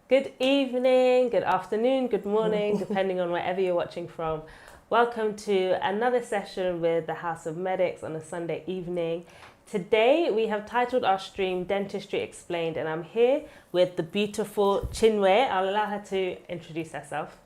Good evening, good afternoon, good morning, depending on wherever you're watching from. Welcome to another session with the House of Medics on a Sunday evening. Today we have titled our stream Dentistry Explained, and I'm here with the beautiful Chinwe. I'll allow her to introduce herself.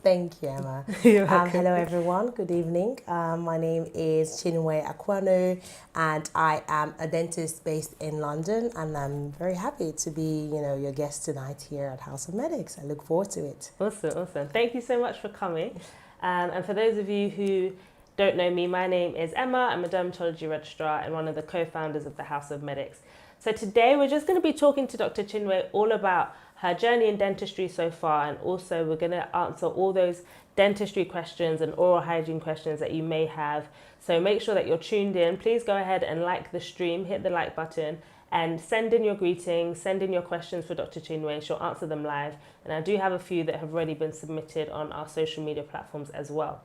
Thank you, Emma. Hello, everyone. Good evening. My name is Chinwe Akuonu, and I am a dentist based in London. And I'm very happy to be, your guest tonight here at House of Medics. I look forward to it. Awesome. Thank you so much for coming. And for those of you who don't know me, my name is Emma. I'm a dermatology registrar and one of the co-founders of the House of Medics. So today we're just going to be talking to Dr. Chinwe all about her journey in dentistry so far, and also we're going to answer all those dentistry questions and oral hygiene questions that you may have. So make sure that you're tuned in. Please go ahead and like the stream, hit the like button, and send in your greetings, send in your questions for Dr. Chinwe. She'll answer them live. And I do have a few that have already been submitted on our social media platforms as well.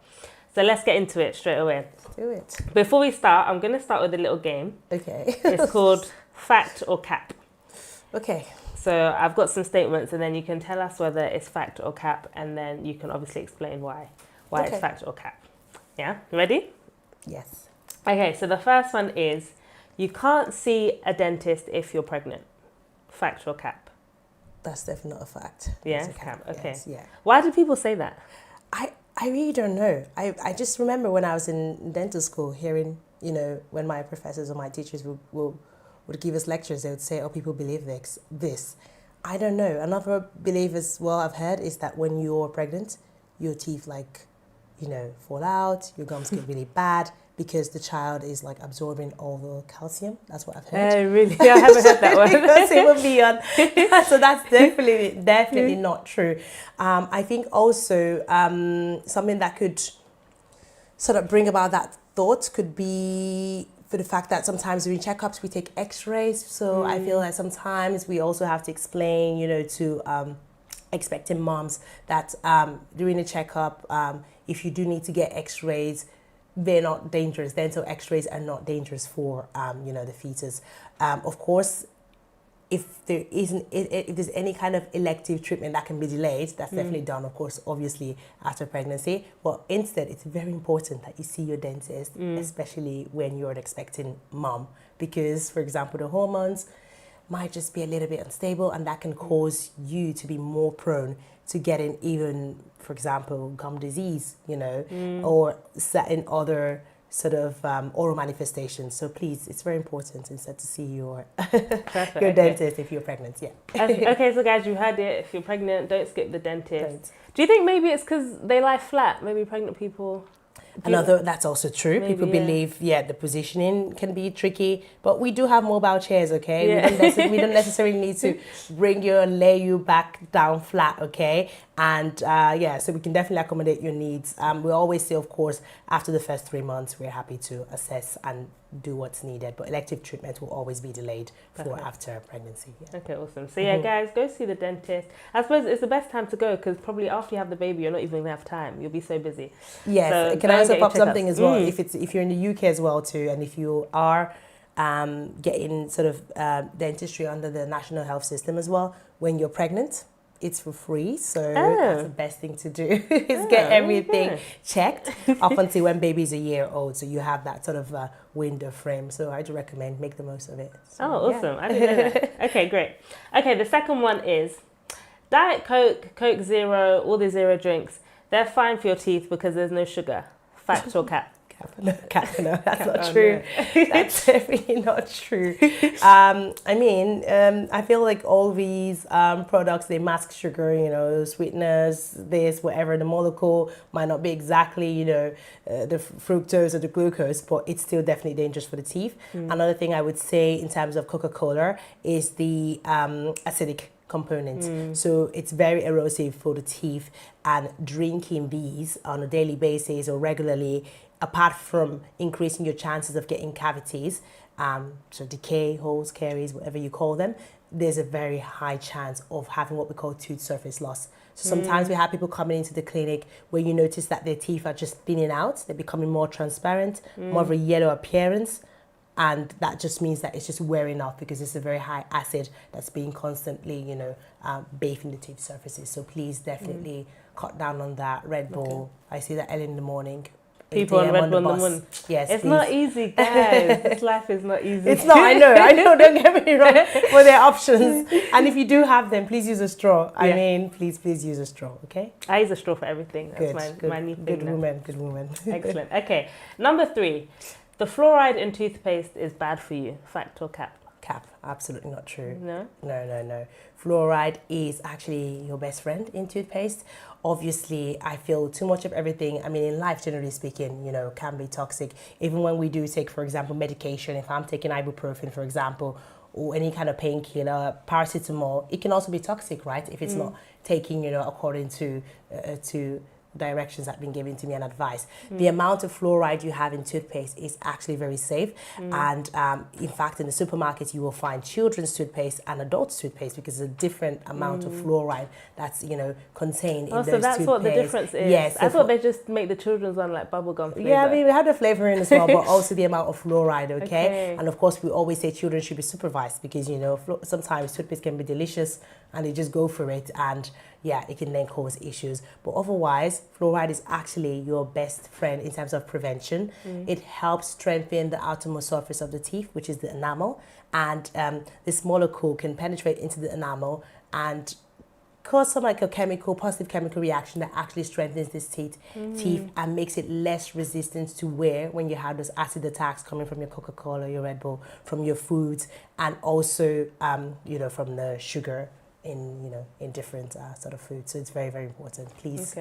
So let's get into it straight away. Let's do it. Before we start, I'm going to start with a little game. Okay. It's called Fact or Cap. Okay. So I've got some statements, and then you can tell us whether it's fact or cap, and then you can obviously explain why it's fact or cap. Yeah, ready? Yes. Okay, so the first one is, you can't see a dentist if you're pregnant. Fact or cap? That's definitely not a fact. Yeah, That's a cap. Okay. Yes, yeah. Why do people say that? I really don't know. I just remember when I was in dental school hearing, when my professors or my teachers would give us lectures, they would say, oh, people believe this. I don't know. Another belief as well I've heard is that when you're pregnant, your teeth fall out, your gums get really bad because the child is absorbing all the calcium. That's what I've heard. Oh, really? Yeah, I haven't heard that one. Because it would be on. So that's definitely not true. I think also something that could sort of bring about that thought could be for the fact that sometimes during checkups we take x-rays. So I feel like sometimes we also have to explain, to expecting moms that during a checkup, if you do need to get x-rays, they're not dangerous. Dental x-rays are not dangerous for, the fetus. Of course, if there's any kind of elective treatment that can be delayed, that's definitely done, of course, obviously after pregnancy. But instead, it's very important that you see your dentist, especially when you're an expecting mom, because, for example, the hormones might just be a little bit unstable, and that can cause you to be more prone to getting even, for example, gum disease, or certain other sort of oral manifestations. So please, it's very important instead to see your your dentist if you're pregnant. Yeah. Okay, so guys, you heard it. If you're pregnant, don't skip the dentist. Do you think maybe it's because they lie flat? Maybe pregnant people. That's also true. Maybe, people believe, the positioning can be tricky, but we do have mobile chairs, okay? Yeah. We don't necessarily need to bring you and lay you back down flat, okay? And so we can definitely accommodate your needs. We always say, of course, after the first 3 months, we're happy to assess and do what's needed, but elective treatment will always be delayed for after pregnancy. Yeah. Okay, awesome. So guys, go see the dentist. I suppose it's the best time to go because probably after you have the baby, you're not even gonna have time. You'll be so busy. Yes. So can I also pop something as well? If you're in the UK as well too, and if you are getting sort of dentistry under the national health system as well, when you're pregnant, it's for free, so that's the best thing to do is get everything checked up until when baby's a year old, so you have that sort of window frame. So I do recommend make the most of it. So, awesome. I didn't know that. Okay, great. Okay, the second one is Diet Coke, Coke Zero, all the zero drinks, they're fine for your teeth because there's no sugar. Fact or cap? No, that's not true. No. That's definitely not true. I feel like all these products, they mask sugar, sweeteners, this, whatever. The molecule might not be exactly, the fructose or the glucose, but it's still definitely dangerous for the teeth. Another thing I would say in terms of Coca-Cola is the acidic component. So it's very erosive for the teeth, and drinking these on a daily basis or regularly, apart from increasing your chances of getting cavities, so decay, holes, caries, whatever you call them, there's a very high chance of having what we call tooth surface loss. So sometimes we have people coming into the clinic where you notice that their teeth are just thinning out, they're becoming more transparent, more of a yellow appearance. and that just means that it's just wearing off because it's a very high acid that's being constantly, bathing the tooth surfaces. So please definitely cut down on that. Red Bull. I see that early in the morning. People on Red Bull in the morning. Yes, it's please. not easy, guys. This life is not easy. It's not. I know. Don't get me wrong. But there are options, and if you do have them, please use a straw. I mean, please use a straw. Okay. I use a straw for everything. That's my new thing. Good woman. Excellent. Okay. Number 3, the fluoride in toothpaste is bad for you. Fact or cap? Cap. Absolutely not true. No. Fluoride is actually your best friend in toothpaste. Obviously, I feel too much of everything. I mean, in life, generally speaking, can be toxic. Even when we do take, for example, medication, if I'm taking ibuprofen, for example, or any kind of painkiller, paracetamol, it can also be toxic, right? If it's not taking, according to directions that have been given to me and advice. The amount of fluoride you have in toothpaste is actually very safe. And in fact, in the supermarket, you will find children's toothpaste and adults toothpaste because there's a different amount of fluoride that's, contained in those toothpaste. So that's what the difference is. Yes. I thought they just make the children's one like bubblegum flavor. Yeah, I mean, we had the flavoring as well, but also the amount of fluoride, okay? And of course, we always say children should be supervised because, sometimes toothpaste can be delicious and they just go for it, and it can then cause issues. But otherwise, fluoride is actually your best friend in terms of prevention. It helps strengthen the outermost surface of the teeth, which is the enamel, and this molecule can penetrate into the enamel and cause some like a positive chemical reaction that actually strengthens this teeth and makes it less resistant to wear when you have those acid attacks coming from your Coca-Cola, your Red Bull, from your foods, and also from the sugar in different sort of foods. So it's very, very important. Please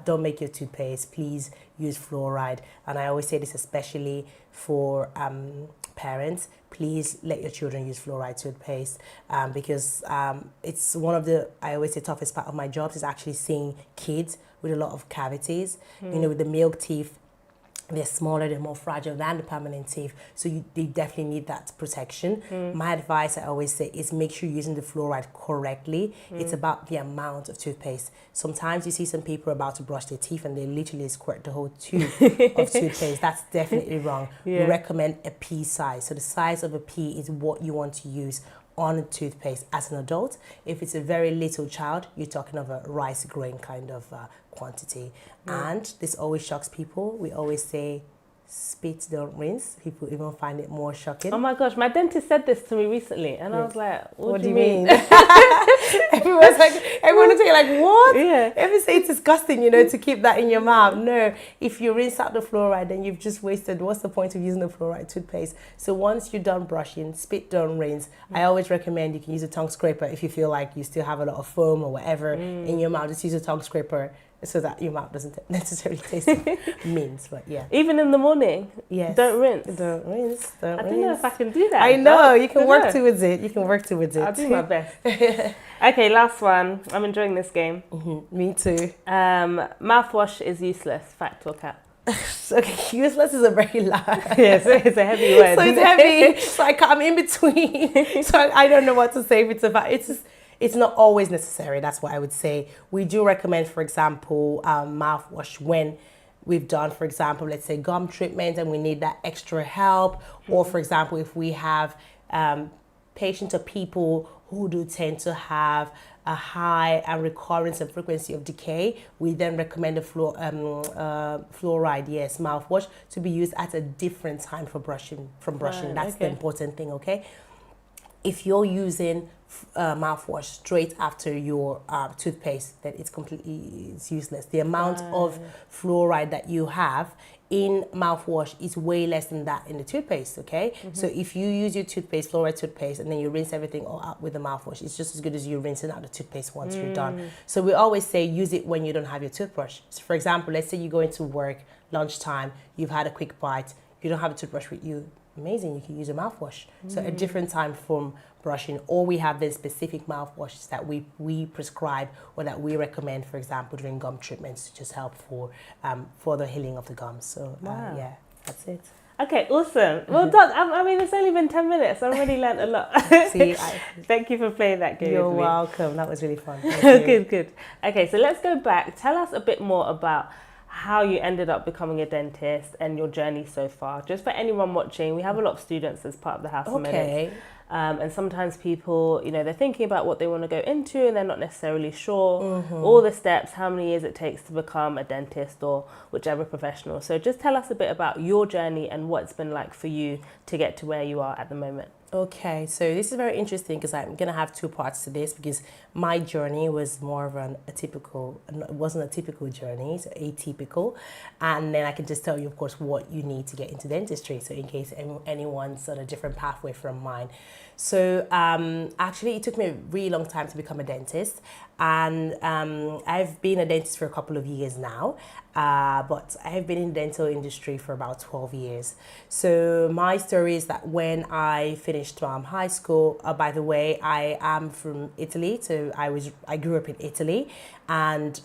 don't make your toothpaste. Please use fluoride. And I always say this especially for parents. Please let your children use fluoride toothpaste because it's one of the, I always say, toughest part of my job is actually seeing kids with a lot of cavities. With the milk teeth, they're smaller, they're more fragile than the permanent teeth, so they definitely need that protection. My advice, I always say, is make sure you're using the fluoride correctly. It's about the amount of toothpaste. Sometimes you see some people about to brush their teeth and they literally squirt the whole tube of toothpaste. That's definitely wrong. We recommend a pea size. So the size of a pea is what you want to use on a toothpaste as an adult. If it's a very little child, you're talking of a rice grain kind of quantity. And this always shocks people. We always say, spit, don't rinse. People even find it more shocking. Oh my gosh, my dentist said this to me recently, and I was like, what do you mean? Everyone was like, what? Yeah. Everyone say it's disgusting, to keep that in your mouth. No, if you rinse out the fluoride, then you've just wasted. What's the point of using the fluoride toothpaste? So once you're done brushing, spit, don't rinse. I always recommend you can use a tongue scraper if you feel like you still have a lot of foam or whatever in your mouth. Just use a tongue scraper so that your mouth doesn't necessarily taste like mint, but Even in the morning? Yes. Don't rinse? Don't rinse. I don't know if I can do that. I know, you can work towards it. I'll do my best. Okay, last one. I'm enjoying this game. Me too. Mouthwash is useless. Fact or cap? Okay, useless is a very large. Yes, it's a heavy word. So it's heavy. So I'm in between. So I don't know what to say. If it's about, it's not always necessary. That's what I would say. We do recommend, for example, mouthwash when we've done, for example, let's say gum treatment and we need that extra help. Or, for example, if we have patients or people who do tend to have a high and recurrence and frequency of decay, we then recommend a fluoride, mouthwash to be used at a different time from brushing. That's the important thing, okay? If you're using mouthwash straight after your toothpaste, then it's useless. The amount of fluoride that you have in mouthwash is way less than that in the toothpaste, okay? So if you use your fluoride toothpaste, and then you rinse everything all out with the mouthwash, it's just as good as you rinsing out the toothpaste once you're done. So we always say use it when you don't have your toothbrush. So for example, let's say you go into work, lunchtime, you've had a quick bite, you don't have a toothbrush with you, amazing, you can use a mouthwash. So a different time from brushing, or we have the specific mouthwashes that we prescribe or that we recommend, for example, during gum treatments to just help for the healing of the gums. So that's it. Okay, awesome. Well done. I mean, it's only been 10 minutes. I already learned a lot. Thank you for playing that game. You're welcome. That was really fun. Thank you. Good. Okay, so let's go back. Tell us a bit more about how you ended up becoming a dentist and your journey so far. Just for anyone watching, we have a lot of students as part of the House of Medics. And sometimes people, they're thinking about what they want to go into and they're not necessarily sure all the steps, how many years it takes to become a dentist or whichever professional. So just tell us a bit about your journey and what it's been like for you to get to where you are at the moment. Okay, so this is very interesting because I'm going to have two parts to this, because my journey was more of it wasn't a typical journey, it's atypical. And then I can just tell you, of course, what you need to get into dentistry. So in case anyone's on a different pathway from mine. So actually, it took me a really long time to become a dentist. And I've been a dentist for a couple of years now. But I have been in the dental industry for about 12 years. So my story is that when I finished high school, by the way, I am from Italy. So I grew up in Italy. And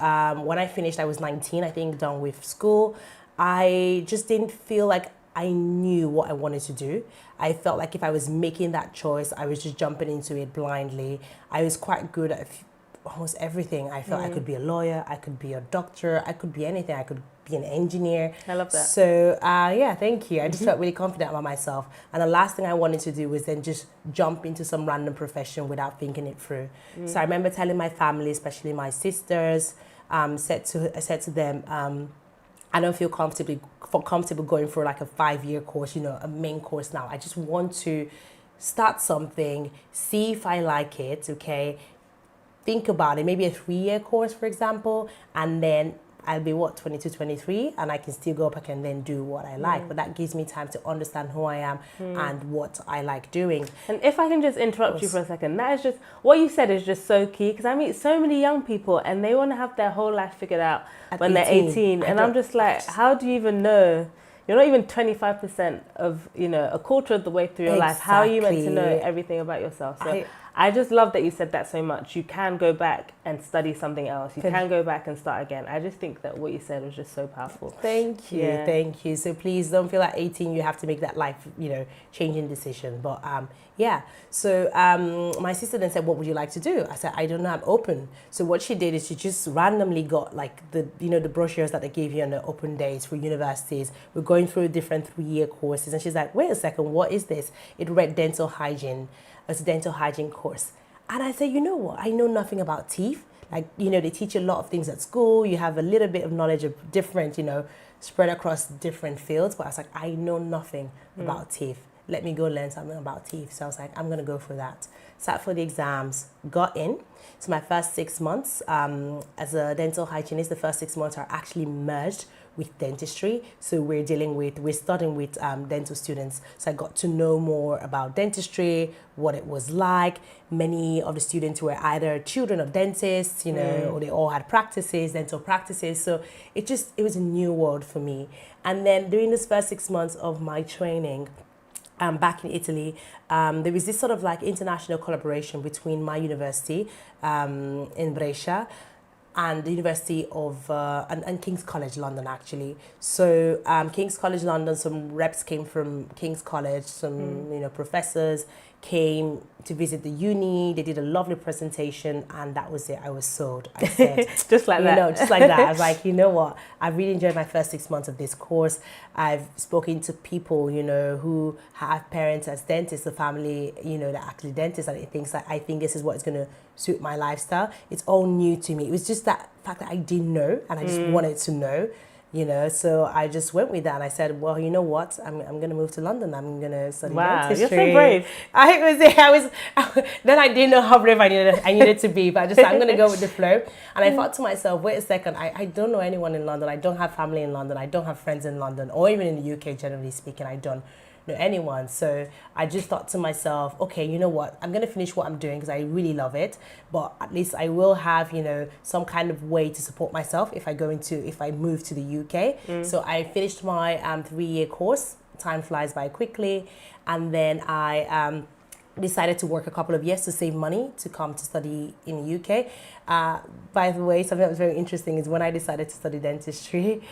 when I finished, I was 19, I think, done with school. I just didn't feel like I knew what I wanted to do. I felt like if I was making that choice, I was just jumping into it blindly. I was quite good at almost everything. I felt I could be a lawyer, I could be a doctor, I could be anything, I could be an engineer. I love that. So yeah, thank you. I just felt really confident about myself. And the last thing I wanted to do was then just jump into some random profession without thinking it through. So I remember telling my family, especially my sisters, I said to them, I don't feel comfortable going for like a 5-year course, a main course now. I just want to start something, see if I like it, okay? Think about it, maybe a 3-year course, for example, and then I'll be 22, 23, and I can still go back and then do what I like. But that gives me time to understand who I am and what I like doing. And if I can just interrupt you for a second, that is just, what you said is just so key, because I meet so many young people and they want to have their whole life figured out when they're 18. And I'm just like, how do you even know? You're not even 25% of, a quarter of the way through your life. How are you meant to know everything about yourself? So I just love that you said that so much. You can go back and study something else. You can go back and start again. I just think that what you said was just so powerful. Thank you. Yeah. Thank you. So please don't feel like 18 you have to make that life, changing decision. But yeah. So my sister then said, what would you like to do? I said, I don't know, I'm open. So what she did is she just randomly got like the brochures that they gave you on the open days for universities. We're going through different 3-year courses. And she's like, wait a second, what is this? It read dental hygiene. It's a dental hygiene course. And I said, you know what? I know nothing about teeth. Like, they teach you a lot of things at school. You have a little bit of knowledge of different, spread across different fields. But I was like, I know nothing about teeth. Let me go learn something about teeth. So I was like, I'm going to go for that. Sat for the exams, got in. So my first 6 months as a dental hygienist, the first 6 months are actually merged with dentistry. So we're studying with dental students. So I got to know more about dentistry, what it was like. Many of the students were either children of dentists, or they all had dental practices. So it was a new world for me. And then during this first 6 months of my training, back in Italy, there was this sort of like international collaboration between my university in Brescia and the University of, and King's College London, actually. So King's College London, some reps came from King's College, some professors came to visit the uni. They did a lovely presentation, and that was it. I was sold. I said, just like that. Just like that. I was like, you know what? I really enjoyed my first 6 months of this course. I've spoken to people, who have parents as dentists, the family, that are actually dentists, and it thinks that I think this is what's going to suit my lifestyle. It's all new to me. It was just that fact that I didn't know, and I just wanted to know. So I just went with that, and I said, well, you know what? I'm going to move to London. I'm going to study dentistry. You're so brave. Then I didn't know how brave I needed to be, but I just said, I'm going to go with the flow. And I thought to myself, wait a second, I don't know anyone in London. I don't have family in London. I don't have friends in London, or even in the UK, generally speaking. I don't know anyone. So I just thought to myself, okay, you know what? I'm going to finish what I'm doing because I really love it. But at least I will have, some kind of way to support myself if I move to the UK. So I finished my 3-year course. Time flies by quickly. And then I decided to work a couple of years to save money to come to study in the UK. By the way, something that was very interesting is when I decided to study dentistry,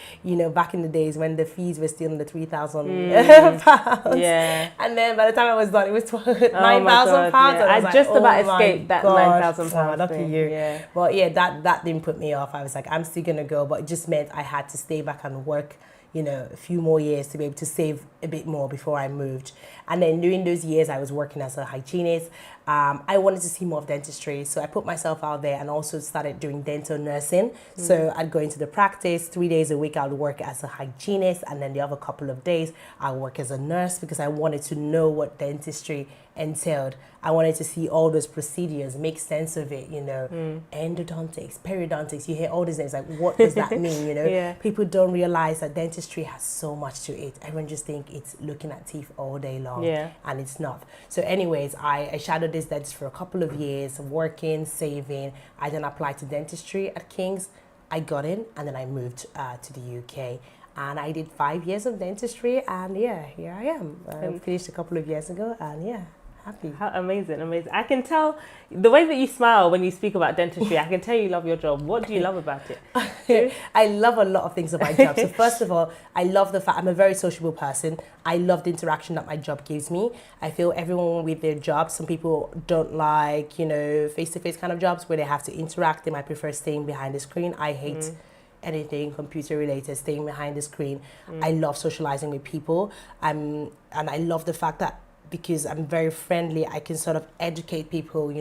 back in the days when the fees were still in the 3,000 pounds. Yeah. And then by the time I was done, it was 9,000 pounds. Yeah. I was I just about escaped that 9,000 Oh, pounds. lucky you. Yeah. But yeah, that didn't put me off. I was like, I'm still going to go. But it just meant I had to stay back and work, a few more years to be able to save a bit more before I moved. And then during those years, I was working as a hygienist. I wanted to see more of dentistry, so I put myself out there and also started doing dental nursing. So I'd go into the practice 3 days a week. I would work as a hygienist, and then the other couple of days I would work as a nurse because I wanted to know what dentistry entailed. I wanted to see all those procedures, make sense of it, endodontics, periodontics. You hear all these names, like what does that mean? Yeah. People don't realize that dentistry has so much to it. Everyone just think it's looking at teeth all day long, and it's not. So anyways, I shadowed this dentist for a couple of years, working, saving. I then applied to dentistry at King's. I got in, and then I moved to the UK. And I did 5 years of dentistry, and yeah, here I am. I finished a couple of years ago, and yeah, happy. How amazing. I can tell the way that you smile when you speak about dentistry. I can tell you love your job. What do you love about it? I love a lot of things about my job. So first of all, I love the fact I'm a very sociable person. I love the interaction that my job gives me. I feel everyone with their jobs, some people don't like, face-to-face kind of jobs where they have to interact. They might prefer staying behind the screen. I hate anything computer related, staying behind the screen. I love socializing with people. And I love the fact that because I'm very friendly, I can sort of educate people,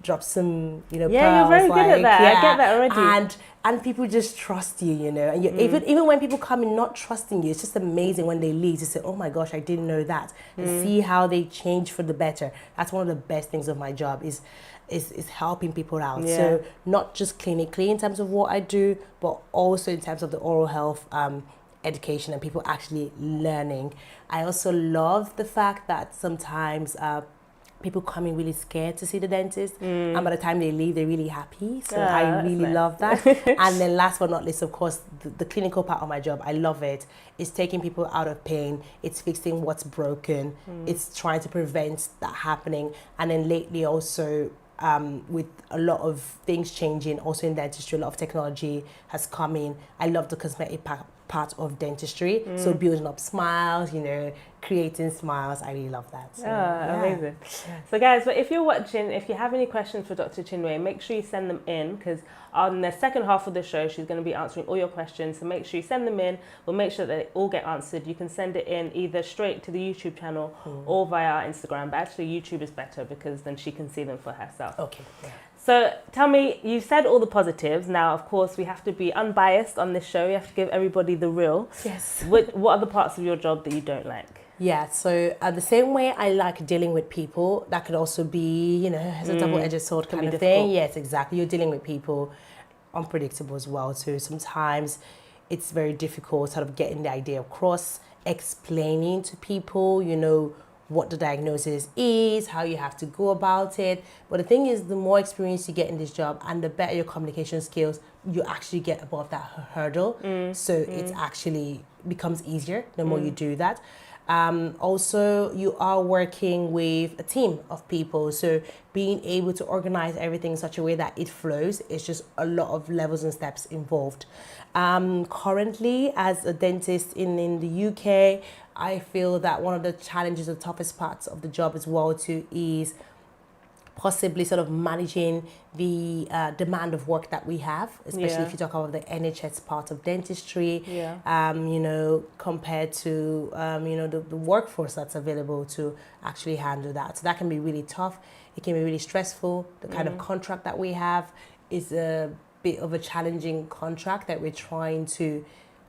drop some, pearls. Yeah, you're very good at that. I get that already. And people just trust you, and even when people come in not trusting you, it's just amazing when they leave to say, oh my gosh, I didn't know that, and see how they change for the better. That's one of the best things of my job is helping people out. Yeah. So not just clinically in terms of what I do, but also in terms of the oral health education and people actually learning. I also love the fact that sometimes people come in really scared to see the dentist, and by the time they leave, they're really happy. So I really love that. And then last but not least, of course, the clinical part of my job, I love it. It's taking people out of pain. It's fixing what's broken. It's trying to prevent that happening. And then lately also, with a lot of things changing, also in dentistry, a lot of technology has come in. I love the cosmetic part of dentistry. So building up smiles, creating smiles. I really love that. So, amazing. Yeah. So guys, but if you're watching, if you have any questions for Dr. Chinwe, make sure you send them in, because on the second half of the show, she's going to be answering all your questions. So make sure you send them in. We'll make sure that they all get answered. You can send it in either straight to the YouTube channel or via our Instagram. But actually YouTube is better because then she can see them for herself. Okay. Yeah. So tell me, you said all the positives. Now, of course, we have to be unbiased on this show. We have to give everybody the real. Yes. What are the parts of your job that you don't like? Yeah, so the same way I like dealing with people, that could also be, as a double-edged sword kind of thing. Yes, exactly. You're dealing with people, unpredictable as well. So sometimes it's very difficult sort of getting the idea across, explaining to people, what the diagnosis is, how you have to go about it. But the thing is, the more experience you get in this job and the better your communication skills, you actually get above that hurdle. So it actually becomes easier the more you do that. Also, you are working with a team of people, so being able to organize everything in such a way that it flows is just a lot of levels and steps involved. Currently, as a dentist in the UK, I feel that one of the challenges, the toughest parts of the job as well too, is possibly sort of managing the demand of work that we have, especially if you talk about the NHS part of dentistry, compared to, the workforce that's available to actually handle that. So that can be really tough. It can be really stressful. The kind of contract that we have is a bit of a challenging contract that we're trying to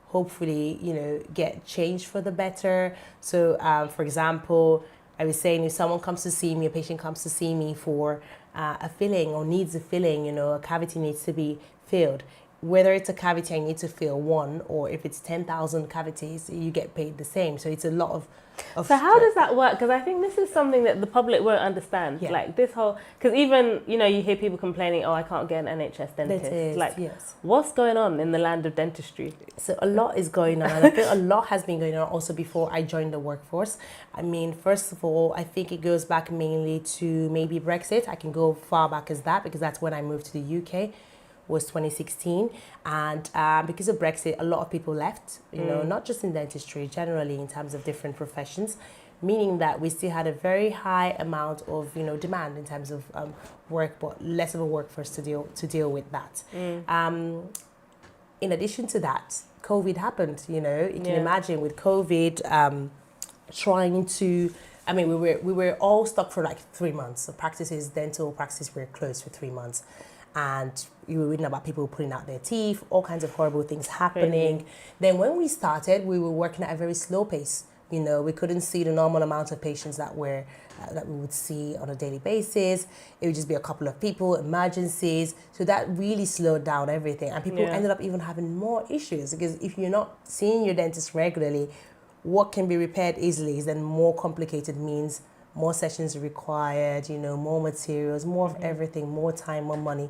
hopefully, get changed for the better. So, for example, I was saying if someone comes to see me, a patient comes to see me for a filling or needs a filling, a cavity needs to be filled. whether it's a cavity I need to fill one, or if it's 10,000 cavities, you get paid the same. So it's a lot of so how does that work? Because I think this is something that the public won't understand. Yeah. Like this whole, because even, you know, you hear people complaining, oh, I can't get an NHS dentist. Like, yes. what's going on in the land of dentistry? So a lot is going on, and I feel a lot has been going on also before I joined the workforce. I mean, first of all, I think it goes back mainly to maybe Brexit. I can go far back as that, because that's when I moved to the UK, was 2016. And because of Brexit, a lot of people left, you know, not just in dentistry, generally in terms of different professions, meaning that we still had a very high amount of, you know, demand in terms of work, but less of a workforce to deal with that. In addition to that, COVID happened, you know. You can imagine with COVID, trying to, I mean, we were all stuck for like 3 months. So dental practices were closed for 3 months. And you were reading about people putting out their teeth, all kinds of horrible things happening. Then when we started, we were working at a very slow pace. You know, we couldn't see the normal amount of patients that we would see on a daily basis. It would just be a couple of people, emergencies. So that really slowed down everything. And people ended up even having more issues, because if you're not seeing your dentist regularly, what can be repaired easily is then more complicated, means more sessions required, you know, more materials, more of everything, more time, more money.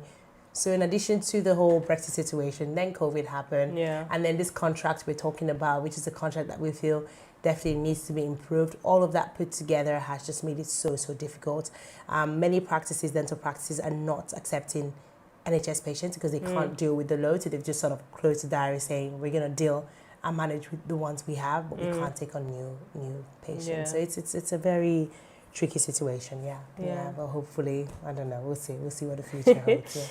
So in addition to the whole Brexit situation, then COVID happened. And then this contract we're talking about, which is a contract that we feel definitely needs to be improved. All of that put together has just made it so difficult. Many practices, dental practices, are not accepting NHS patients because they can't deal with the load. So they've just sort of closed the diary saying, we're going to deal and manage with the ones we have, but we can't take on new patients. So it's a very tricky situation, but hopefully, I don't know, we'll see what the future holds.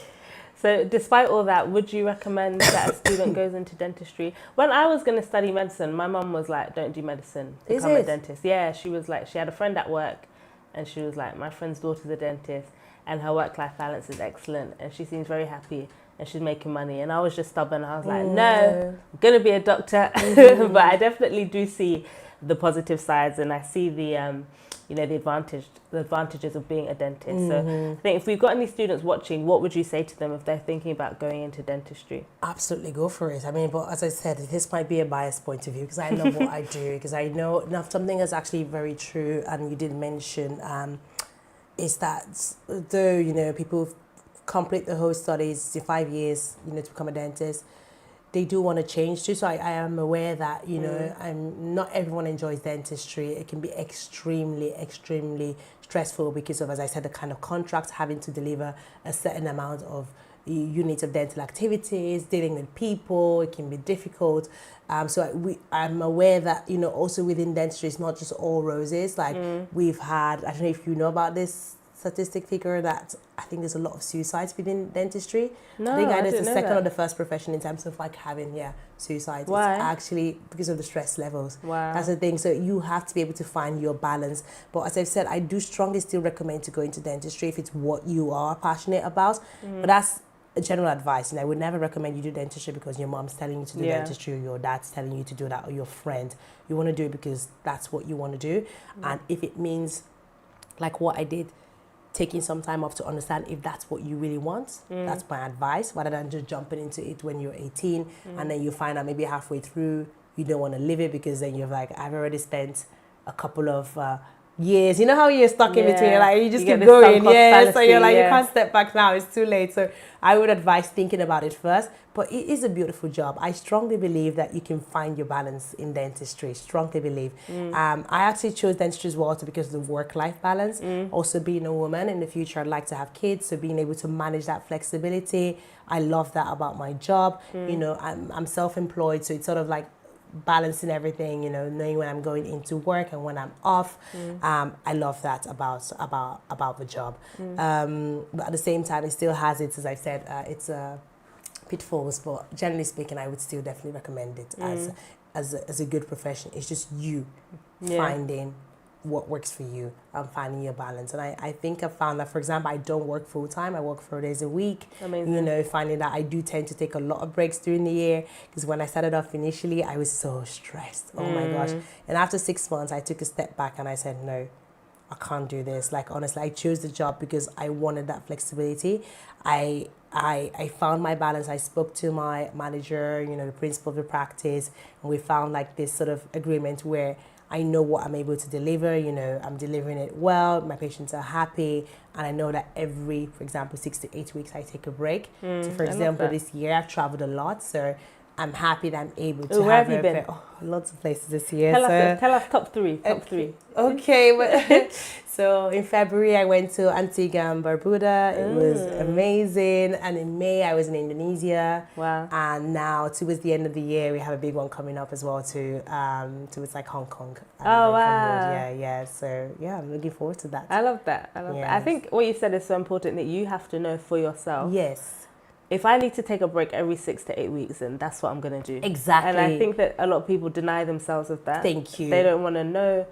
So despite all that, would you recommend that a student goes into dentistry? When I was going to study medicine, my mum was like, don't do medicine, become a dentist. Yeah, she was like, she had a friend at work, and she was like, my friend's daughter's a dentist, and her work-life balance is excellent, and she seems very happy, and she's making money. And I was just stubborn. I was like, no, I'm going to be a doctor. But I definitely do see the positive sides, and I see the you know, the advantages of being a dentist. So I think if we've got any students watching, what would you say to them if they're thinking about going into dentistry? Absolutely go for it. I mean, but as I said, this might be a biased point of view, because I know what I do, because I know enough. Something that's actually very true, and you did mention, is that though, you know, people complete the whole studies in 5 years, you know, to become a dentist, they do want to change too. So I am aware that, you know, not everyone enjoys dentistry. It can be extremely stressful because of, as I said, the kind of contracts, having to deliver a certain amount of units of dental activities, dealing with people. It can be difficult. So I'm aware that, you know, also within dentistry, it's not just all roses. Like we've had, I don't know if you know about this statistic figure, that I think there's a lot of suicides within dentistry. No, I think I it's the second that. or the first profession in terms of like having suicides. Why? It's actually because of the stress levels. Wow. That's the thing. So you have to be able to find your balance. But as I've said, I do strongly still recommend to go into dentistry if it's what you are passionate about. But that's a general advice, and I would never recommend you do dentistry because your mom's telling you to do dentistry, or your dad's telling you to do that, or your friend. You want to do it because that's what you want to do. And if it means, like what I did, taking some time off to understand if that's what you really want, that's my advice, rather than just jumping into it when you're 18 and then you find out maybe halfway through you don't want to live it, because then you're like, I've already spent a couple of years. You know how you're stuck in between, like you just keep going, so you're like, you can't step back now, it's too late. So I would advise thinking about it first. But it is a beautiful job. I strongly believe that you can find your balance in dentistry. Strongly believe. I actually chose dentistry as well because of the work-life balance. Also, being a woman in the future, I'd like to have kids, so being able to manage that flexibility, I love that about my job. You know, I'm self-employed, so it's sort of like balancing everything, you know, knowing when I'm going into work and when I'm off. I love that about the job. But at the same time, it still has its, as I said, it's pitfalls. But generally speaking, I would still definitely recommend it as a good profession. It's just you finding what works for you and finding your balance. And I think I found that, for example, I don't work full time. I work 4 days a week. Amazing. You know, finding that I do tend to take a lot of breaks during the year, because when I started off initially, I was so stressed. Oh my gosh. And after 6 months, I took a step back and I said, no, I can't do this. Like, honestly, I chose the job because I wanted that flexibility. I I found my balance. I spoke to my manager, the principal of the practice, and we found like this sort of agreement where I know what I'm able to deliver, I'm delivering it well, my patients are happy, and I know that every, for example, 6 to 8 weeks I take a break. So for example, this year I've traveled a lot, so I'm happy that I'm able to where have you been? Lots of places this year. Tell us top three. Okay, so in February I went to Antigua and Barbuda. It was amazing. And in May I was in Indonesia. Wow. And now towards the end of the year we have a big one coming up as well towards like Hong Kong. Oh wow. Yeah. So yeah, I'm looking forward to that. I love that. I think what you said is so important, that you have to know for yourself. Yes. If I need to take a break every 6 to 8 weeks, then that's what I'm going to do. Exactly. And I think that a lot of people deny themselves of that. Thank you. They don't want to know,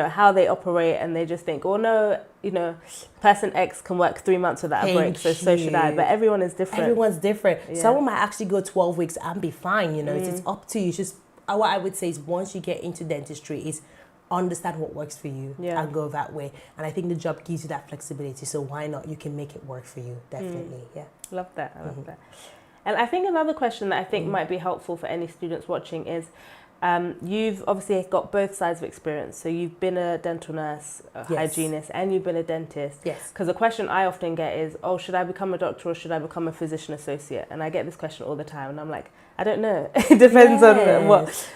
how they operate, and they just think, oh no, person X can work 3 months without a break, so should I. But everyone is different. Everyone's different. Yeah. Someone might actually go 12 weeks and be fine, It's up to you. It's just what I would say is once you get into dentistry is understand what works for you and go that way. And I think the job gives you that flexibility. So why not? You can make it work for you. Definitely. Yeah. Love that. I love that. And I think another question that I think might be helpful for any students watching is, you've obviously got both sides of experience. So you've been a dental nurse, a hygienist, and you've been a dentist. Yes. Because the question I often get is, should I become a doctor or should I become a physician associate? And I get this question all the time, and I'm like, I don't know. It depends on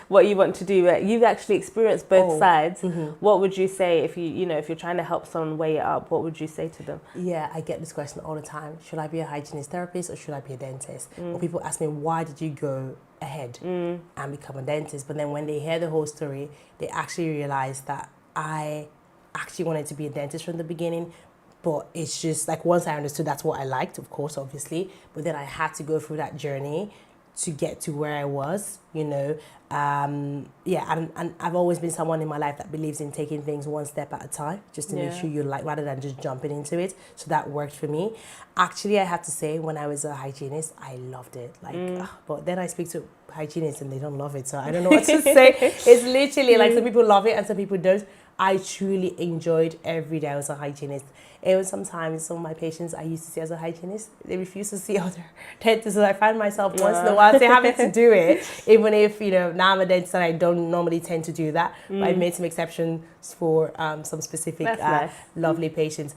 what you want to do. But you've actually experienced both sides. What would you say if you're trying to help someone weigh it up? What would you say to them? Yeah, I get this question all the time. Should I be a hygienist therapist or should I be a dentist? Or people ask me, why did you go ahead and become a dentist? But then when they hear the whole story, they actually realize that I actually wanted to be a dentist from the beginning. But it's just like once I understood that's what I liked, of course, obviously. But then I had to go through that journey to get to where I was, and I've always been someone in my life that believes in taking things one step at a time, just to make sure you like, rather than just jumping into it. So that worked for me. Actually, I have to say, when I was a hygienist, I loved it. But then I speak to hygienists and they don't love it, so I don't know what to say. It's literally like some people love it and some people don't. I truly enjoyed every day I was a hygienist. Even sometimes some of my patients I used to see as a hygienist, they refuse to see other dentists. So I find myself once in a while having to do it, even if, now I'm a dentist and I don't normally tend to do that. But I made some exceptions for some specific lovely patients.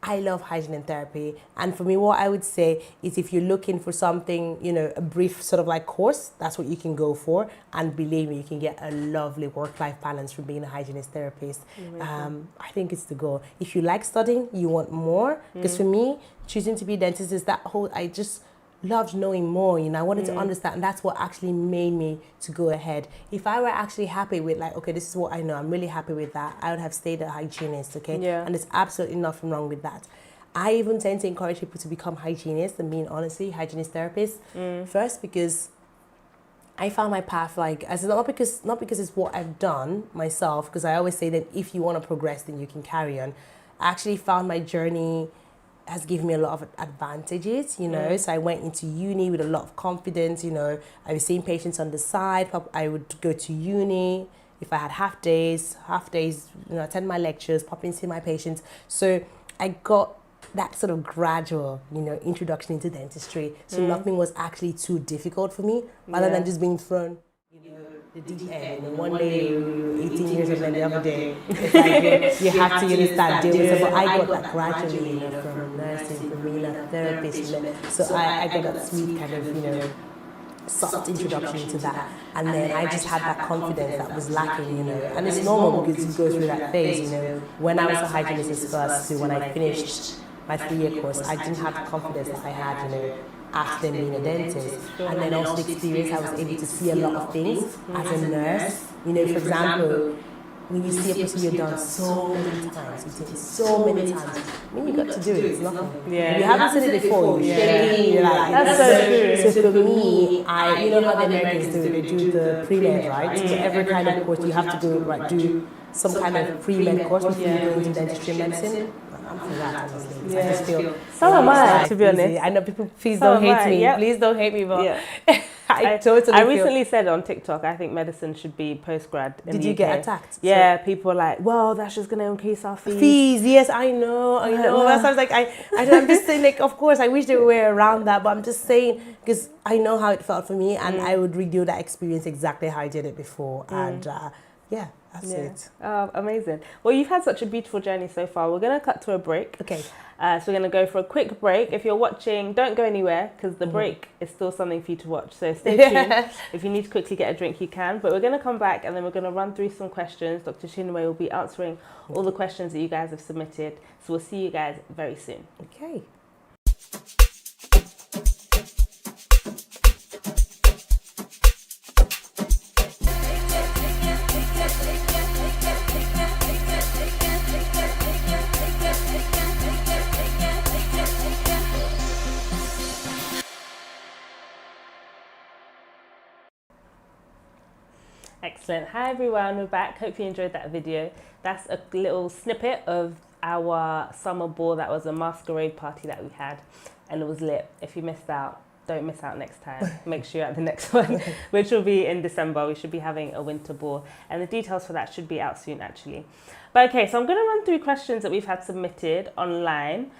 I love hygiene and therapy. And for me, what I would say is if you're looking for something, a brief sort of like course, that's what you can go for. And believe me, you can get a lovely work-life balance from being a hygienist therapist. I think it's the goal. If you like studying, you want more. Because for me, choosing to be a dentist is that whole, I just loved knowing more, I wanted to understand, and that's what actually made me to go ahead. If I were actually happy with okay, this is what I know, I'm really happy with that, I would have stayed a hygienist, okay? And there's absolutely nothing wrong with that. I even tend to encourage people to become hygienists, and being honestly, hygienist therapists, first because I found my path, not because it's what I've done myself, because I always say that if you want to progress, then you can carry on. I actually found my journey has given me a lot of advantages, So I went into uni with a lot of confidence, I was seeing patients on the side. I would go to uni if I had half days, attend my lectures, pop in, see my patients. So I got that sort of gradual, introduction into dentistry. So nothing was actually too difficult for me, rather than just being thrown, the deep end. And one day you're 18 years old, and the other day it's like you have to start dealing with it. But I got that gradually, from nursing, from being a therapist. So I got that sweet kind of, soft introduction into that. And then I just had that confidence that was lacking, And it's normal because you go through that phase, When I was a hygienist first, to when I finished my 3-year course, I didn't have the confidence that I had, after being a dentist. And then also the experience, I was able to see a lot of things as a nurse. For example, when you see a procedure done so many times, you take it so many times, when you got to do it, it's nothing. You haven't seen it before, you're shaking, you're like, that's so true. So for me, you know how the Americans do, they do the pre-med, right? So every kind of course, you have to do some kind of pre-med course before you go into dentistry and medicine. I'm for that, honestly. I just feel so am I, to be honest. I know people, please don't hate me. Please don't hate me, but I totally I feel- recently said on TikTok, I think medicine should be post-grad in Did the you UK. get attacked? Yeah, people were like, well, that's just going to increase our fees. Fees, yes, I know. That's why I was like, I'm just saying, like, of course, I wish there were a way around that, but I'm just saying, because I know how it felt for me, and I would redo that experience exactly how I did it before. And yeah, that's it. Oh, amazing. Well, you've had such a beautiful journey so far. We're going to cut to a break. Okay. So we're going to go for a quick break. If you're watching, don't go anywhere because the break is still something for you to watch. So stay tuned. If you need to quickly get a drink, you can. But we're going to come back and then we're going to run through some questions. Dr. Chinwe will be answering all the questions that you guys have submitted. So we'll see you guys very soon. Okay. Excellent. Hi everyone, we're back. Hope you enjoyed that video. That's a little snippet of our summer ball. That was a masquerade party that we had and it was lit. If you missed out, don't miss out next time. Make sure you're at the next one, which will be in December. We should be having a winter ball and the details for that should be out soon actually. But okay, so I'm going to run through questions that we've had submitted online.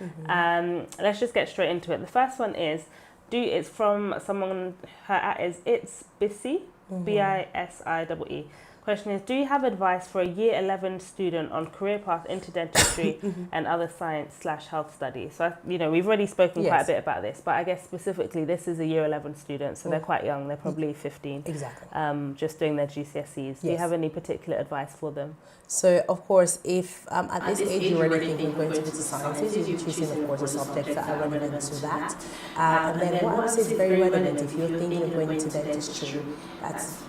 Let's just get straight into it. The first one is, it's from someone, her at is It's Bissy. BISIEE. Question is, do you have advice for a year 11 student on career path into dentistry and other science/health studies? So, we've already spoken quite a bit about this, but I guess specifically this is a year 11 student, so they're quite young, they're probably 15. Exactly. Just doing their GCSEs. Do you have any particular advice for them? So, of course, if at this age you're already thinking going to the sciences, you're choosing, of course, the subjects that are relevant to that. And then what I would say is very relevant if you're thinking of going to dentistry, that's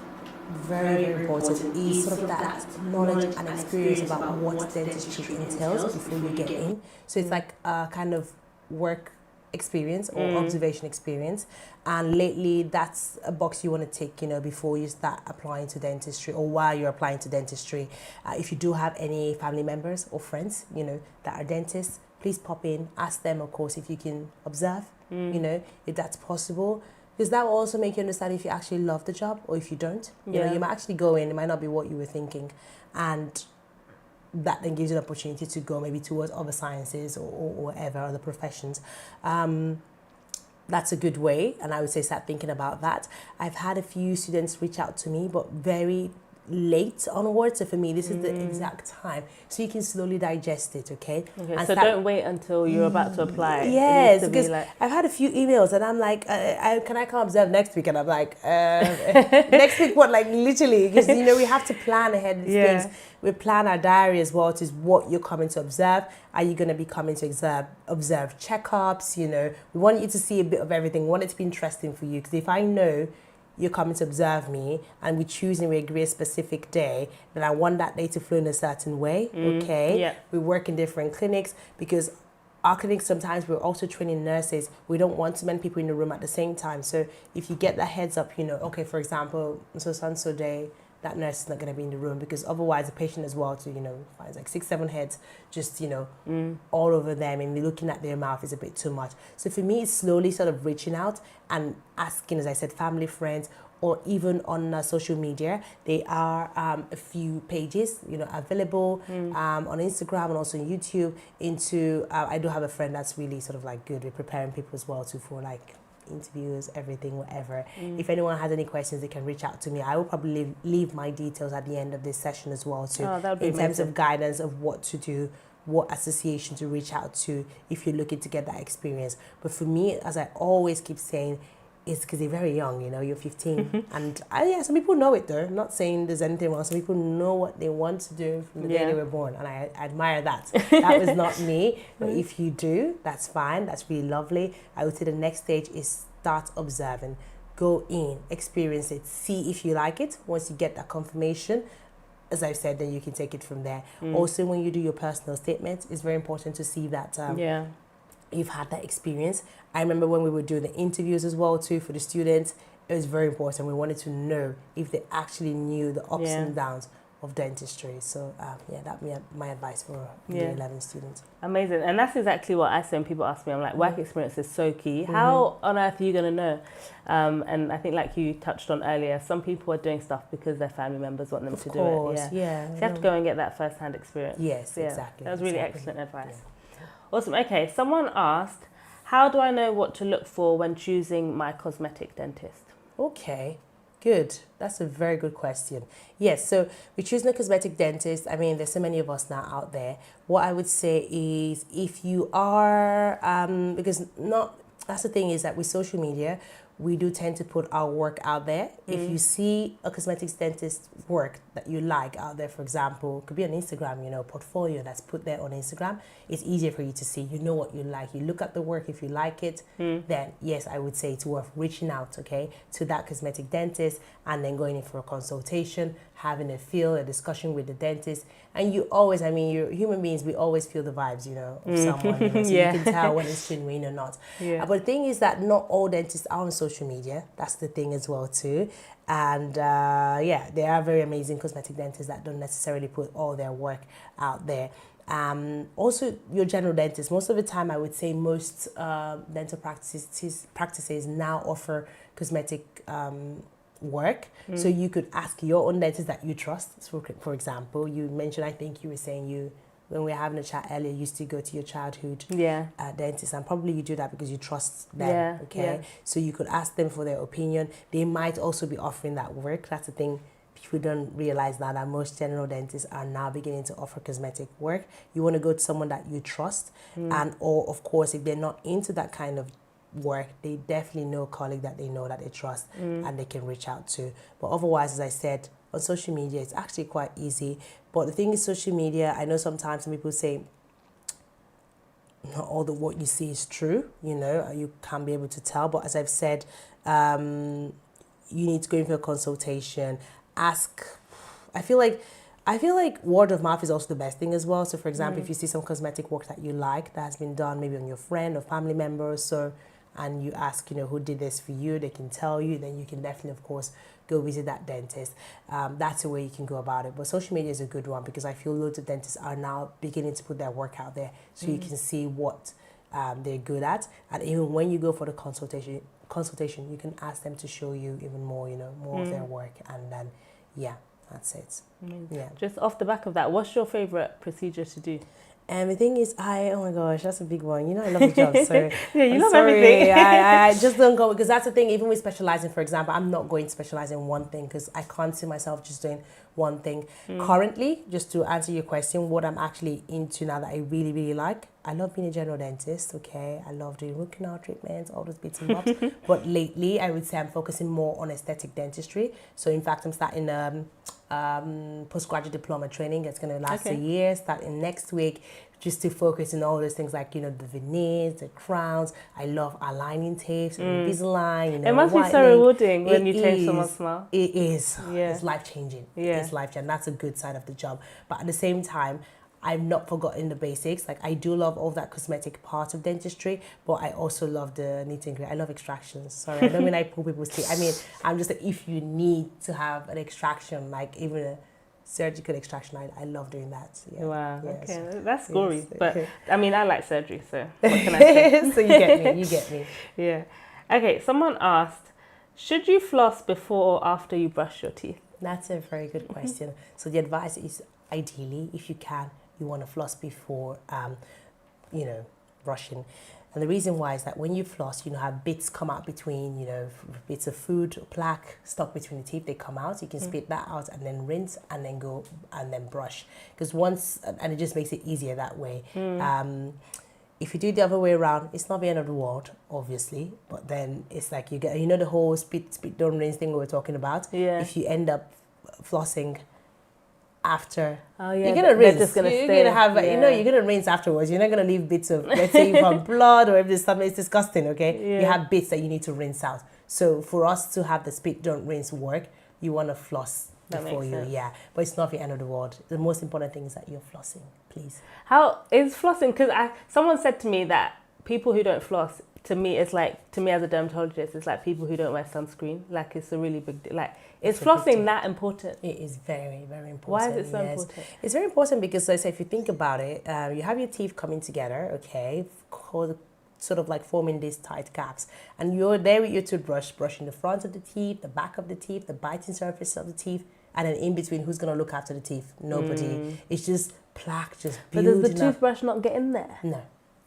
very, very important, is sort of that knowledge and experience about what dentistry entails before you get in. So it's like a kind of work experience or observation experience, and lately that's a box you want to tick, before you start applying to dentistry or while you're applying to dentistry. If you do have any family members or friends, that are dentists, please pop in, ask them, of course, if you can observe, if that's possible. Because that will also make you understand if you actually love the job or if you don't. You know, you might actually go in, it might not be what you were thinking. And that then gives you an opportunity to go maybe towards other sciences or whatever, other professions. That's a good way. And I would say start thinking about that. I've had a few students reach out to me, but very late onwards. So for me, this is the exact time. So you can slowly digest it, okay? So don't wait until you're about to apply. Yes, because I've had a few emails and I'm like, can I come observe next week? And I'm like, next week what? Like literally, because we have to plan ahead of these things. We plan our diary as well to what you're coming to observe. Are you going to be coming to observe checkups? We want you to see a bit of everything. We want it to be interesting for you, because if I know you're coming to observe me and we agree a specific day, then I want that day to flow in a certain way, okay? Yeah. We work in different clinics because our clinics, sometimes we're also training nurses. We don't want too many people in the room at the same time. So if you get that heads up, okay, for example, so day, that nurse is not going to be in the room, because otherwise the patient as well finds like 6-7 heads just all over them, and looking at their mouth is a bit too much. So for me, it's slowly sort of reaching out and asking, as I said, family, friends, or even on social media. There are a few pages available on Instagram and also on YouTube I do have a friend that's really sort of like good with preparing people as well too, for like interviews, everything, whatever. If anyone has any questions, they can reach out to me. I will probably leave my details at the end of this session as well too, in terms of guidance of what to do, what association to reach out to if you're looking to get that experience. But for me, as I always keep saying, it's because they're very young, you're 15. And some people know it though. I'm not saying there's anything wrong. Some people know what they want to do from the day they were born, and I admire that. That was not me. But if you do, that's fine. That's really lovely. I would say the next stage is start observing. Go in, experience it, see if you like it. Once you get that confirmation, as I've said, then you can take it from there. Also, when you do your personal statement, it's very important to see that you've had that experience. I remember when we were doing the interviews as well too for the students, it was very important. We wanted to know if they actually knew the ups and downs of dentistry. So yeah, that would be my advice for year 11 students. Amazing. And that's exactly what I say when people ask me. I'm like, work experience is so key. How on earth are you going to know? And I think like you touched on earlier, some people are doing stuff because their family members want them to do it. Yeah. So you have to go and get that first-hand experience. Yes, exactly. That was really excellent advice. Awesome. Okay, someone asked, how do I know what to look for when choosing my cosmetic dentist? Okay. Good. That's a very good question. Yes, so we're choosing a cosmetic dentist. I mean, there's so many of us now out there. What I would say is if you are, that's the thing is that with social media, we do tend to put our work out there. If you see a cosmetics dentist work that you like out there, for example, it could be on Instagram, portfolio that's put there on Instagram, it's easier for you to see. You know what you like. You look at the work. If you like it, then yes, I would say it's worth reaching out, to that cosmetic dentist and then going in for a consultation, having a discussion with the dentist. And you always, you're human beings, we always feel the vibes, of someone. So you can tell when it's genuine or not. But the thing is that not all dentists are on social media. That's the thing as well too. And there are very amazing cosmetic dentists that don't necessarily put all their work out there. Also, your general dentist, most of the time I would say most dental practices now offer cosmetic work. So you could ask your own dentist that you trust. So for example, you mentioned, I think you were saying when we were having a chat earlier, you used to go to your childhood dentist, and probably you do that because you trust them, So you could ask them for their opinion. They might also be offering that work. That's the thing. People don't realize now that most general dentists are now beginning to offer cosmetic work. You want to go to someone that you trust, or of course, if they're not into that kind of work, they definitely know a colleague that they know that they trust and they can reach out to. But otherwise, as I said, on social media, it's actually quite easy. But the thing is, social media, I know sometimes some people say not all what you see is true, you can't be able to tell. But as I've said, you need to go in for a consultation, ask. I feel like word of mouth is also the best thing as well. So for example, if you see some cosmetic work that you like that has been done maybe on your friend or family member or so, and you ask, who did this for you, they can tell you, then you can definitely, of course, go visit that dentist. That's the way you can go about it. But social media is a good one because I feel loads of dentists are now beginning to put their work out there so you can see what they're good at. And even when you go for the consultation, you can ask them to show you even more, more of their work. And then, that's it. Yeah. Just off the back of that, what's your favorite procedure to do? And the thing is, oh my gosh, that's a big one. I love the job, so you love everything. I just don't go, because that's the thing. Even with specializing, for example, I'm not going to specialize in one thing because I can't see myself just doing one thing. Currently, just to answer your question, what I'm actually into now that I really, really like, I love being a general dentist, I love doing root canal treatments, all those bits and bobs. But lately, I would say I'm focusing more on aesthetic dentistry. So in fact, I'm starting postgraduate diploma training. It's going to last a year, starting next week, just to focus on all those things like, the veneers, the crowns. I love aligning tapes, Invisalign, it must be so rewarding when you change someone's smile. It is. Yeah. It's life-changing. Yeah. It's life-changing. That's a good side of the job. But at the same time, I've not forgotten the basics. Like, I do love all that cosmetic part of dentistry, but I also love the nitty and gritty. I love extractions. Sorry, I don't mean I pull people's teeth. I'm just like, if you need to have an extraction, like even a surgical extraction, I love doing that. Yeah. Wow. Yes. Okay, that's gory. Yes. But I like surgery, so what can I say? So you get me. Yeah. Okay, someone asked, should you floss before or after you brush your teeth? That's a very good question. So the advice is, ideally, if you can, you want to floss before, brushing. And the reason why is that when you floss, have bits come out between, bits of food or plaque stuck between the teeth, they come out. You can spit that out and then rinse and then go and then brush. Because and it just makes it easier that way. If you do it the other way around, it's not the end of the world, obviously. But then it's like you get, the whole spit, don't rinse thing we were talking about. Yeah. If you end up flossing after, you're gonna rinse. Just gonna you're gonna have, you're gonna rinse afterwards. You're not gonna leave bits of, let's say, from blood or if there's something. It's disgusting. Okay, you have bits that you need to rinse out. So for us to have the spit don't rinse work, you want to floss before you. Yeah, but it's not the end of the world. The most important thing is that you're flossing. Please. How is flossing? Because someone said to me that people who don't floss, to me as a dermatologist, it's like people who don't wear sunscreen. Like, it's a really big, Is flossing that important? It is very, very important. Why is it so important? It's very important because, let's say, if you think about it, you have your teeth coming together, okay, sort of like forming these tight gaps, and you're there with your toothbrush, brushing the front of the teeth, the back of the teeth, the biting surface of the teeth, and then in between, who's going to look after the teeth? Nobody. It's just plaque, just building up. But does the toothbrush not get in there?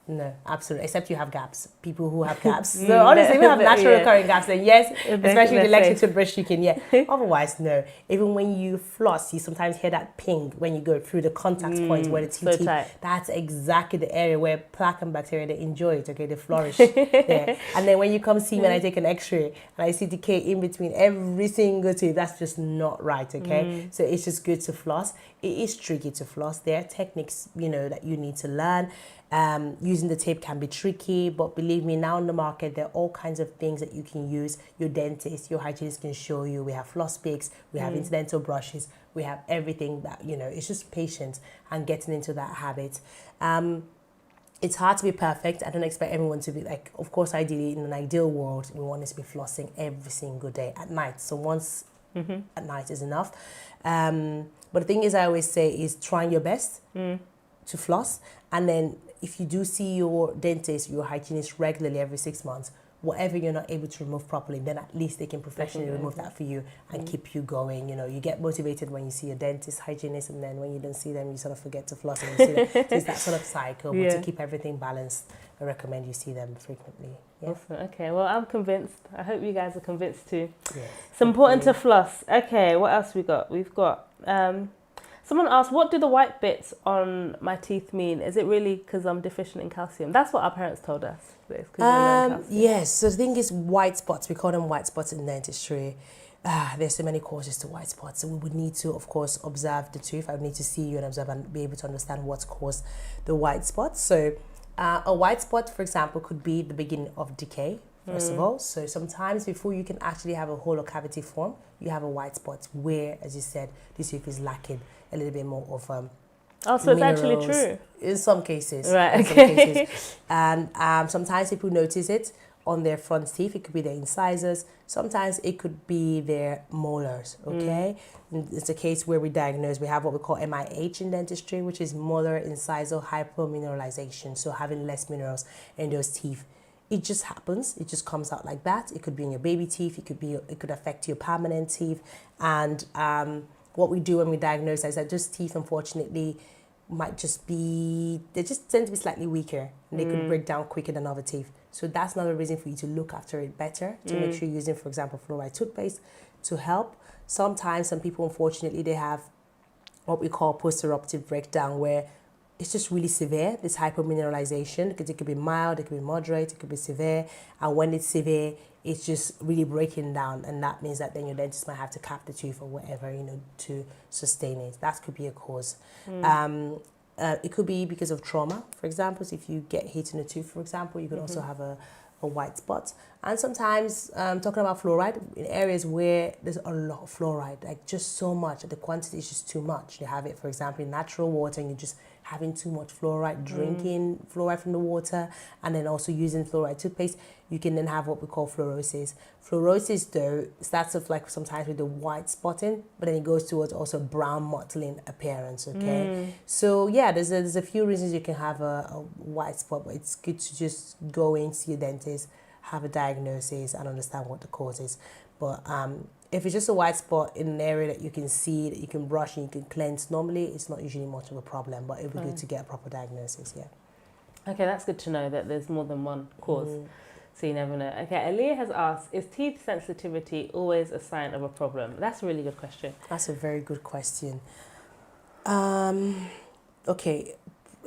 No, absolutely. Except you have gaps. People who have gaps. So honestly, if you have natural occurring gaps, then yes, especially the electric toothbrush, you can, Otherwise, no. Even when you floss, you sometimes hear that ping when you go through the contact points where the teeth. That's exactly the area where plaque and bacteria, they enjoy it, okay? They flourish there. And then when you come see me and I take an x-ray and I see decay in between every single tooth, that's just not right, okay? So it's just good to floss. It is tricky to floss. There are techniques, that you need to learn. Using the tape can be tricky, but believe me, now in the market, there are all kinds of things that you can use. Your dentist, your hygienist can show you. We have floss picks, we have incidental brushes, we have everything that, it's just patience and getting into that habit. It's hard to be perfect. I don't expect everyone to be like, of course, ideally, in an ideal world, we want us to be flossing every single day at night. So once at night is enough. But the thing is, I always say, is trying your best to floss, and then if you do see your dentist, your hygienist regularly every 6 months, whatever you're not able to remove properly, then at least they can professionally remove that for you and keep you going. You get motivated when you see your dentist, hygienist, and then when you don't see them, you sort of forget to floss and you see them. So it's that sort of cycle. But to keep everything balanced, I recommend you see them frequently. Yeah. Awesome. Okay, well, I'm convinced. I hope you guys are convinced too. Yes, it's important to floss. Okay, what else we got? We've got... someone asked, what do the white bits on my teeth mean? Is it really because I'm deficient in calcium? That's what our parents told us. Yes, so the thing is, white spots, we call them white spots in dentistry. There's so many causes to white spots. So we would need to, of course, observe the tooth. I would need to see you and observe and be able to understand what's caused the white spots. So a white spot, for example, could be the beginning of decay, first of all. So sometimes before you can actually have a hollow cavity form, you have a white spot where, as you said, the tooth is lacking a little bit more of so it's actually true? In some cases. Right, okay. Some cases. And sometimes people notice it on their front teeth. It could be their incisors. Sometimes it could be their molars, okay? It's a case where we diagnose, we have what we call MIH in dentistry, which is molar incisal hypomineralization, so having less minerals in those teeth. It just happens. It just comes out like that. It could be in your baby teeth. It could affect your permanent teeth. And what we do when we diagnose is that those teeth, unfortunately, might just be, they just tend to be slightly weaker. And they could break down quicker than other teeth. So that's another reason for you to look after it better, to make sure you're using, for example, fluoride toothpaste to help. Sometimes some people, unfortunately, they have what we call post-eruptive breakdown, where it's just really severe, this hypomineralization, because it could be mild, it could be moderate, it could be severe. And when it's severe, it's just really breaking down. And that means that then your dentist might have to cap the tooth or whatever, to sustain it. That could be a cause. It could be because of trauma, for example. So if you get hit in a tooth, for example, you could also have a white spot. And sometimes, talking about fluoride, in areas where there's a lot of fluoride, like just so much, the quantity is just too much. You have it, for example, in natural water, and you're just having too much fluoride, drinking fluoride from the water, and then also using fluoride toothpaste, you can then have what we call fluorosis. Fluorosis, though, starts off like sometimes with the white spotting, but then it goes towards also brown mottling appearance, okay? So yeah, there's a few reasons you can have a white spot, but it's good to just go in, see your dentist, have a diagnosis, and understand what the cause is. But if it's just a white spot in an area that you can see, that you can brush and you can cleanse, normally it's not usually much of a problem, but it would be good to get a proper diagnosis, yeah. Okay, that's good to know that there's more than one cause. So you never know. Okay, Aaliyah has asked, is teeth sensitivity always a sign of a problem? That's a really good question. That's a very good question. Okay,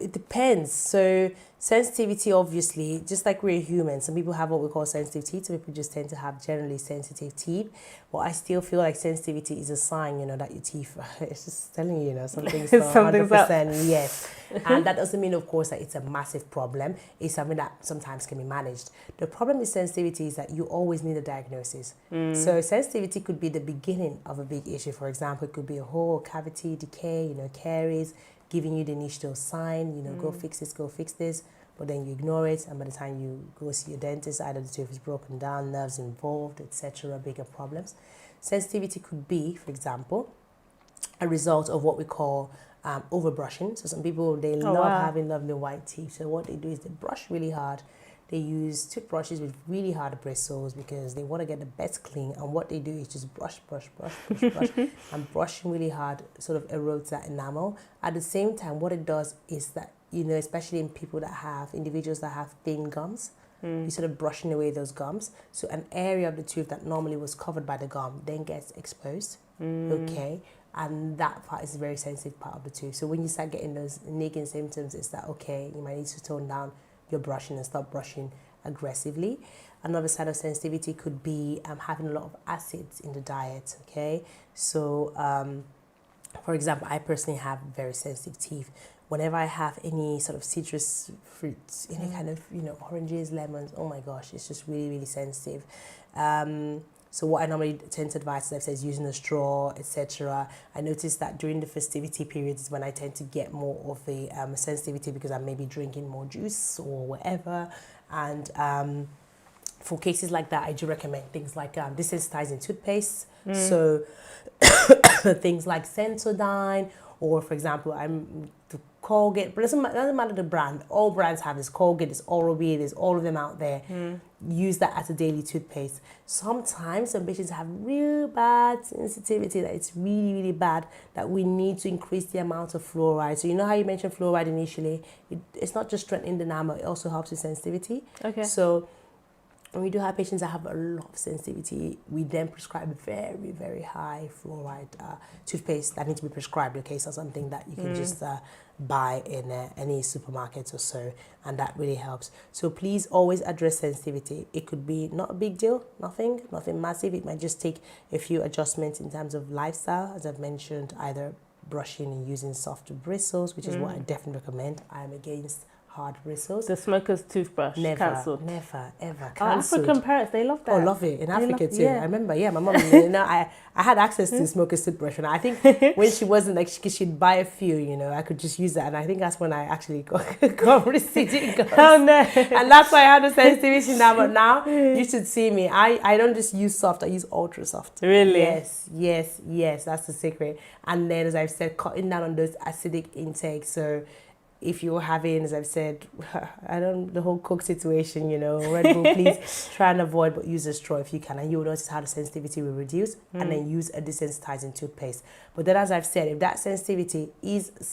it depends. So sensitivity, obviously, just like we're human, some people have what we call sensitive teeth. Some people just tend to have generally sensitive teeth. But I still feel like sensitivity is a sign, that your teeth, it's just telling you, something's not 100%, yes. And that doesn't mean, of course, that it's a massive problem. It's something that sometimes can be managed. The problem with sensitivity is that you always need a diagnosis. So sensitivity could be the beginning of a big issue. For example, it could be a whole cavity decay, caries, giving you the initial sign, go fix this, but then you ignore it, and by the time you go see your dentist, either the tooth is broken down, nerves involved, etc., bigger problems. sensitivity could be, for example, a result of what we call overbrushing. So some people, they love having lovely white teeth. So what they do is they brush really hard. They use toothbrushes with really hard bristles because they want to get the best clean. And what they do is just brush. And brushing really hard sort of erodes that enamel. At the same time, what it does is that, especially in individuals that have thin gums, you sort of brushing away those gums. So an area of the tooth that normally was covered by the gum then gets exposed. Okay. And that part is a very sensitive part of the tooth. So when you start getting those nagging symptoms, it's that, okay, you might need to tone down your brushing and stop brushing aggressively. Another side of sensitivity could be having a lot of acids in the diet, okay? So, for example, I personally have very sensitive teeth. Whenever I have any sort of citrus fruits, any kind of, oranges, lemons, oh my gosh, it's just really, really sensitive. So what I normally tend to advise, as I've said, is using a straw, etc. I noticed that during the festivity periods is when I tend to get more of a sensitivity because I may be drinking more juice or whatever. And for cases like that, I do recommend things like desensitizing toothpaste. So things like Sensodyne, or for example, the Colgate, but it doesn't matter the brand. All brands have this. Colgate, there's Oral-B, there's all of them out there. Use that as a daily toothpaste. Sometimes some patients have real bad sensitivity, that it's really, really bad, that we need to increase the amount of fluoride. So you know how you mentioned fluoride initially? It's not just strengthening the enamel, it also helps with sensitivity. Okay. So when we do have patients that have a lot of sensitivity, we then prescribe very, very high fluoride toothpaste that needs to be prescribed. Okay, so something that you can just buy in any supermarkets or so, and that really helps. So please always address sensitivity. It could be not a big deal, nothing massive. It might just take a few adjustments in terms of lifestyle, as I've mentioned, either brushing and using softer bristles, which is what I definitely recommend. I am against hard bristles. The smoker's toothbrush cancelled. Never, ever cancelled. Our African parents, they love that. Oh, love it. In Africa too. I remember, my mom, I had access to smoker's toothbrush, and I think when she wasn't, like, she'd buy a few, I could just use that, and I think that's when I actually got receding gums. Oh no. And that's why I had the sensitivity now, but now you should see me. I don't just use soft, I use ultra soft. Really? Yes, that's the secret. And then, as I've said, cutting down on those acidic intakes. So if you're having, as I've said, the whole Coke situation, Red Bull, please try and avoid, but use a straw if you can, and you'll notice how the sensitivity will reduce, and then use a desensitizing toothpaste. But then, as I've said, if that sensitivity is a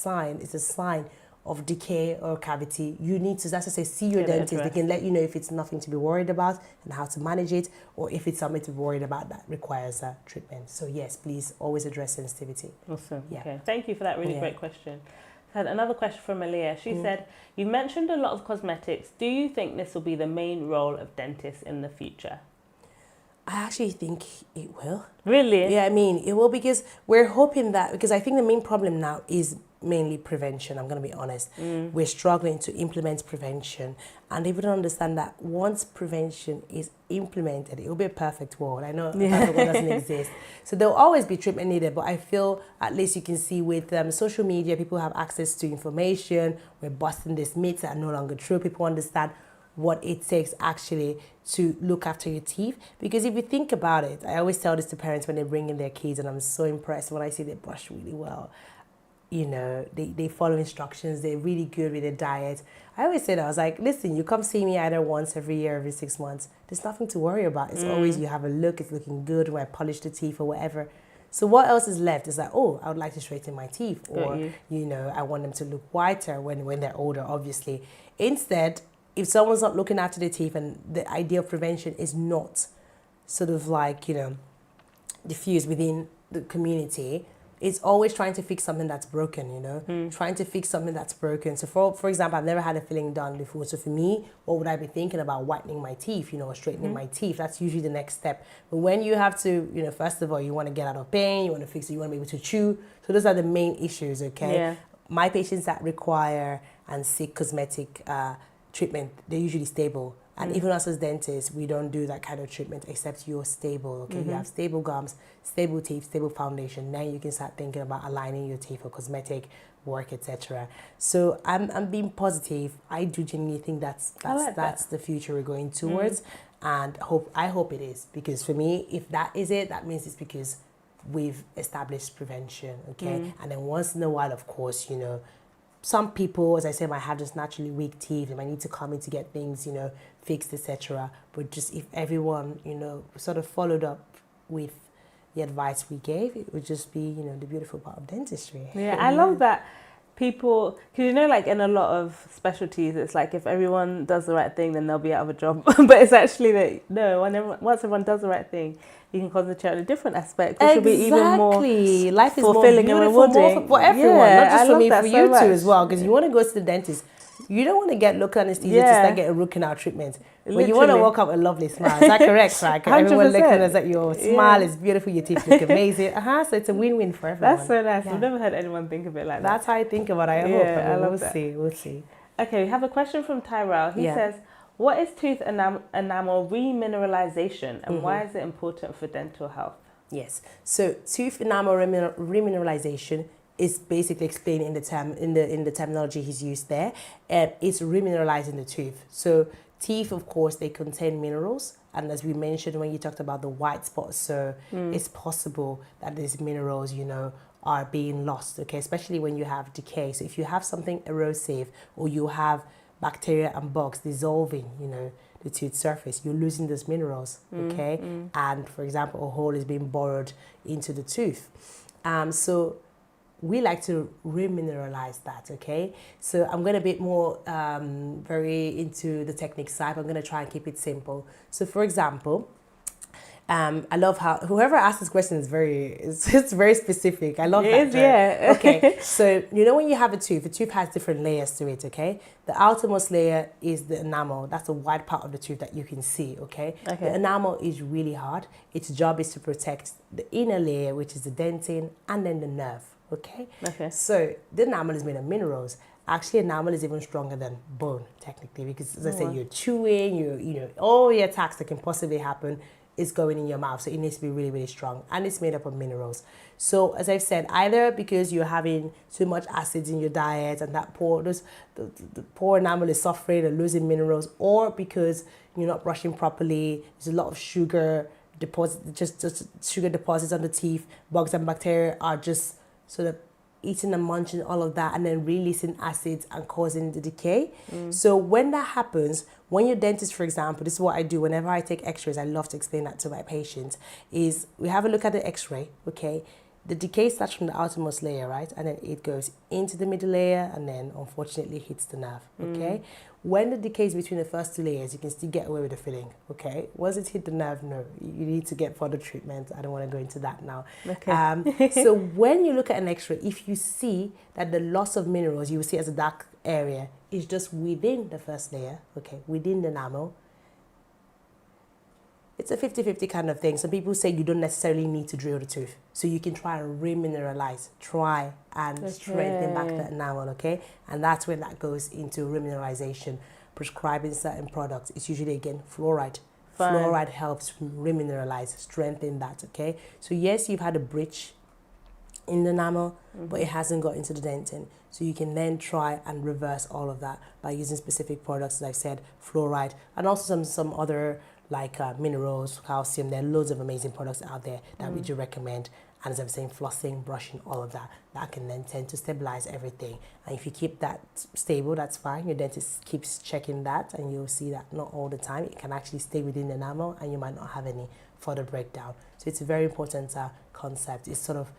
sign of decay or cavity, you need to, that's to say, see your dentist. They can let you know if it's nothing to be worried about and how to manage it, or if it's something to be worried about that requires treatment. So yes, please always address sensitivity. Awesome. Yeah. Okay. Thank you for that really great question. I had another question from Aliyah. She said, you mentioned a lot of cosmetics. Do you think this will be the main role of dentists in the future? I actually think it will. Really? Yeah, it will, because we're hoping that, because I think the main problem now is mainly prevention, I'm going to be honest. We're struggling to implement prevention, and if we don't understand that once prevention is implemented, it will be a perfect world. I know a perfect world doesn't exist. So there'll always be treatment needed, but I feel at least you can see with social media, people have access to information. We're busting these myths that are no longer true. People understand what it takes actually to look after your teeth. Because if you think about it, I always tell this to parents when they bring in their kids, and I'm so impressed when I see they brush really well. They follow instructions, they're really good with their diet. I always say that, I was like, listen, you come see me either once every year, every 6 months. There's nothing to worry about. It's always you have a look, it's looking good, when I polish the teeth or whatever. So what else is left? It's like, I would like to straighten my teeth, or, I want them to look whiter when they're older, obviously. Instead, if someone's not looking after their teeth, and the idea of prevention is not sort of like, diffused within the community, it's always trying to fix something that's broken, trying to fix something that's broken. So for example, I've never had a filling done before. So for me, what would I be thinking about? Whitening my teeth, or straightening my teeth. That's usually the next step. But when you have to, first of all, you want to get out of pain, you want to fix it, you want to be able to chew. So those are the main issues, okay? Yeah. My patients that require and seek cosmetic treatment, they're usually stable. And even us as dentists, we don't do that kind of treatment except you're stable, okay? You have stable gums, stable teeth, stable foundation. Then you can start thinking about aligning your teeth for cosmetic work, etc. So I'm being positive. I do genuinely think that's the future we're going towards. And I hope it is, because for me, if that is it, that means it's because we've established prevention, okay? And then once in a while, of course, some people, as I said, might have just naturally weak teeth. They might need to come in to get things, fixed, etc. But just if everyone, sort of followed up with the advice we gave, it would just be, the beautiful part of dentistry. Yeah, I love that people, because like in a lot of specialties, it's like if everyone does the right thing, then they'll be out of a job. But it's actually that, no, once everyone does the right thing, you can concentrate on a different aspect, which will be even more life is fulfilling more and beautiful, rewarding. more for everyone, Yeah, not just for me, for you so too as well. Because you want to go to the dentist, you don't want to get local anesthesia to start getting root canal treatment. But you want to walk up with a lovely smile. Is that correct, right? Everyone looking at that your smile is beautiful, your teeth look amazing. So it's a win-win for everyone. That's so nice. I've never heard anyone think of it like that. That's how I think about it. I hope. We'll see. Okay, we have a question from Tyrell. He says, what is tooth enamel remineralization, and why is it important for dental health? Yes. So tooth enamel remineralization is basically explained in the terminology he's used there, and it's remineralizing the tooth. So teeth, of course, they contain minerals, and as we mentioned when you talked about the white spots, so it's possible that these minerals, are being lost, okay, especially when you have decay. So if you have something erosive, or you have bacteria and bugs dissolving, the tooth surface, you're losing those minerals, okay? And for example, a hole is being bored into the tooth. So we like to remineralize that, okay? So I'm going to be more very into the technique side. I'm going to try and keep it simple. So for example, I love how whoever asked this question is it's very specific. I love that. Yeah. Okay. So when you have a tooth has different layers to it, okay? The outermost layer is the enamel. That's the white part of the tooth that you can see, okay? The enamel is really hard. Its job is to protect the inner layer, which is the dentin, and then the nerve, okay? So the enamel is made of minerals. Actually, enamel is even stronger than bone, technically, because as I said, you're chewing, all the attacks that can possibly happen is going in your mouth. So it needs to be really, really strong. And it's made up of minerals. So as I've said, either because you're having too much acids in your diet and that the poor enamel is suffering and losing minerals, or because you're not brushing properly, there's a lot of sugar deposit, just sugar deposits on the teeth, bugs and bacteria are just sort of eating and munching all of that and then releasing acids and causing the decay. So when that happens, when your dentist, for example, this is what I do whenever I take x-rays, I love to explain that to my patients, is we have a look at the x-ray, okay? The decay starts from the outermost layer, right? And then it goes into the middle layer and then unfortunately hits the nerve, okay? When the decay is between the first two layers, you can still get away with the filling, okay? Once it hit the nerve, no, you need to get further treatment. I don't want to go into that now. So when you look at an x-ray, if you see that the loss of minerals, you will see as a dark area, is just within the first layer, okay, within the enamel, it's a 50-50 kind of thing. Some people say you don't necessarily need to drill the tooth. So you can try and remineralize, strengthen back the enamel, okay? And that's when that goes into remineralization, prescribing certain products. It's usually, again, fluoride. Fluoride helps remineralize, strengthen that, okay? So yes, you've had a breach in the enamel, but it hasn't got into the dentin. So you can then try and reverse all of that by using specific products, as I said, fluoride, and also some other like minerals, calcium. There are loads of amazing products out there that we do recommend. And as I'm saying, flossing, brushing, all of that, that can then tend to stabilize everything. And if you keep that stable, that's fine. Your dentist keeps checking that and you'll see that not all the time. It can actually stay within the enamel and you might not have any further breakdown. So it's a very important concept. It's sort of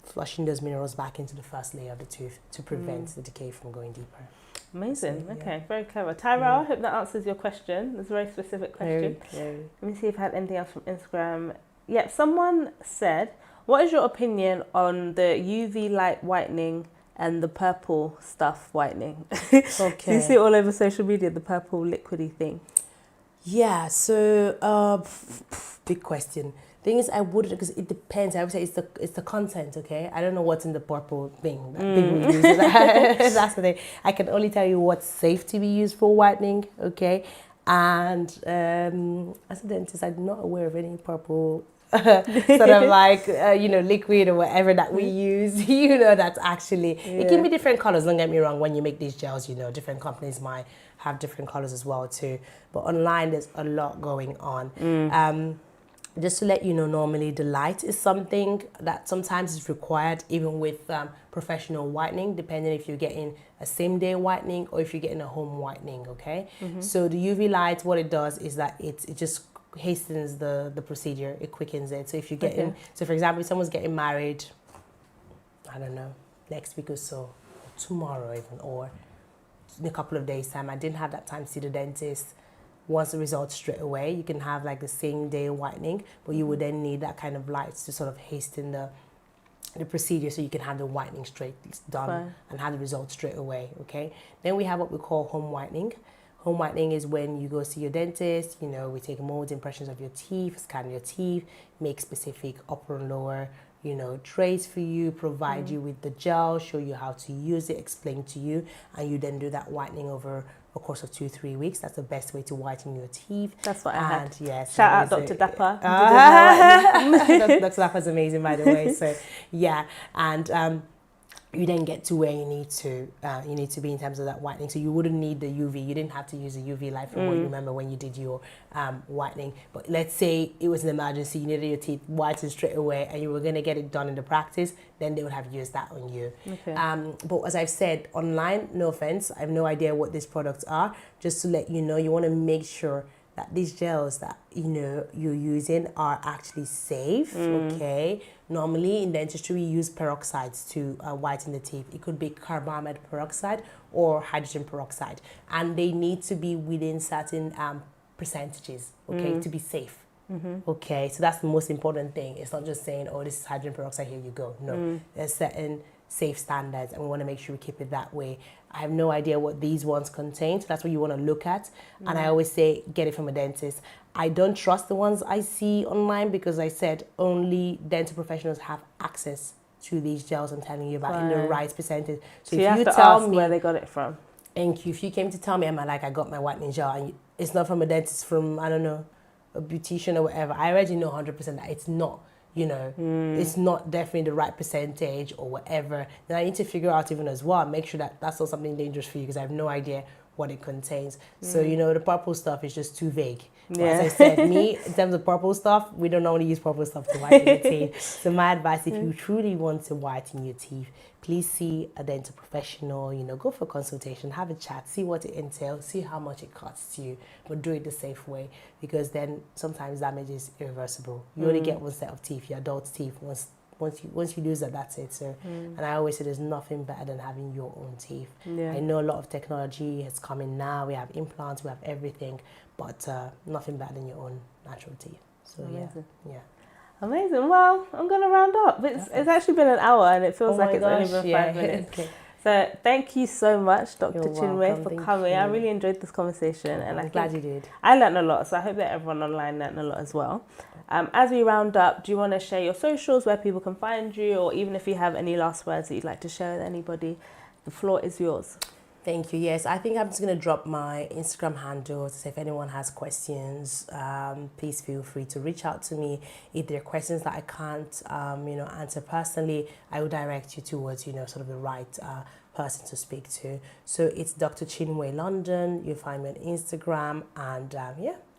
flushing those minerals back into the first layer of the tooth to prevent the decay from going deeper. Amazing. So, okay, very clever. Tyrell, I hope that answers your question. It's a very specific question. Very. Let me see if I had anything else from Instagram. Yeah, someone said, what is your opinion on the UV light whitening and the purple stuff whitening? Okay. You see it all over social media, the purple liquidy thing. Yeah, so big question. Thing is, I wouldn't, because it depends. I would say it's the content, okay? I don't know what's in the purple thing. That big reviews. That's the thing. I can only tell you what's safe to be used for whitening, okay? And as a dentist, I'm not aware of any purple sort of like, liquid or whatever that we use, that's actually, it can be different colors. Don't get me wrong. When you make these gels, different companies might have different colors as well too. But online, there's a lot going on. Just to let you know, normally the light is something that sometimes is required even with professional whitening, depending if you're getting a same day whitening or if you're getting a home whitening, okay? So the UV light, what it does is that it just hastens the procedure, it quickens it. So if you're getting, so for example, if someone's getting married, I don't know, next week or so, or tomorrow even, or in a couple of days time, I didn't have that time to see the dentist, wants the results straight away, you can have like the same day whitening, but you would then need that kind of light to sort of hasten the procedure so you can have the whitening straight done and have the results straight away, okay? Then we have what we call home whitening. Home whitening is when you go see your dentist, we take mold impressions of your teeth, scan your teeth, make specific upper and lower, trays for you, provide you with the gel, show you how to use it, explain to you, and you then do that whitening over a course of 2-3 weeks. That's the best way to whiten your teeth. That's what I had. Yes, shout out Dr. Dapper. Dr. Dapper's amazing, by the way. So yeah, and you then get to where you need to be in terms of that whitening. So you wouldn't need the UV. You didn't have to use the UV light from what you remember when you did your whitening. But let's say it was an emergency, you needed your teeth whitened straight away and you were going to get it done in the practice, then they would have used that on you. Okay. But as I've said, online, no offense, I have no idea what these products are. Just to let you know, you want to make sure that these gels that you're using are actually safe, okay? Normally in dentistry we use peroxides to whiten the teeth. It could be carbamide peroxide or hydrogen peroxide, and they need to be within certain percentages, okay, to be safe. Okay, so that's the most important thing. It's not just saying, oh, this is hydrogen peroxide, here you go. No, there's certain safe standards and we want to make sure we keep it that way. I have no idea what these ones contain, so that's what you want to look at. And I always say, get it from a dentist. I don't trust the ones I see online because I said only dental professionals have access to these gels I'm telling you about in the right percentage. So you if have you to tell ask me where they got it from. Thank you. If you came to tell me, I got my whitening gel and it's not from a dentist, from, I don't know, a beautician or whatever, I already know 100% that it's not. It's not definitely the right percentage or whatever. Then I need to figure out even as well, make sure that that's not something dangerous for you because I have no idea what it contains. So, the purple stuff is just too vague. But as I said, in terms of purple stuff, we don't normally use purple stuff to whiten your teeth. So my advice, if you truly want to whiten your teeth, please see a dental professional, go for a consultation, have a chat, see what it entails, see how much it costs you, but do it the safe way because then sometimes damage is irreversible. You only get one set of teeth, your adult teeth, once you lose that, that's it. So, and I always say there's nothing better than having your own teeth. Yeah. I know a lot of technology has come in now. We have implants, we have everything, but nothing better than your own natural teeth. So Amazing. yeah. Amazing. Well, I'm going to round up. It's actually been an hour and it feels like it's only been 5 minutes. Okay. So thank you so much, Dr. You're Chinwe, welcome. for Thank coming. you. I really enjoyed this conversation and I'm glad you did. I learned a lot, so I hope that everyone online learned a lot as well. As we round up, do you want to share your socials, where people can find you, or even if you have any last words that you'd like to share with anybody, the floor is yours. Thank you. Yes, I think I'm just going to drop my Instagram handle. So if anyone has questions, please feel free to reach out to me. If there are questions that I can't, answer personally, I will direct you towards, sort of the right person to speak to. So it's Dr. Chinwe London. You'll find me on Instagram, and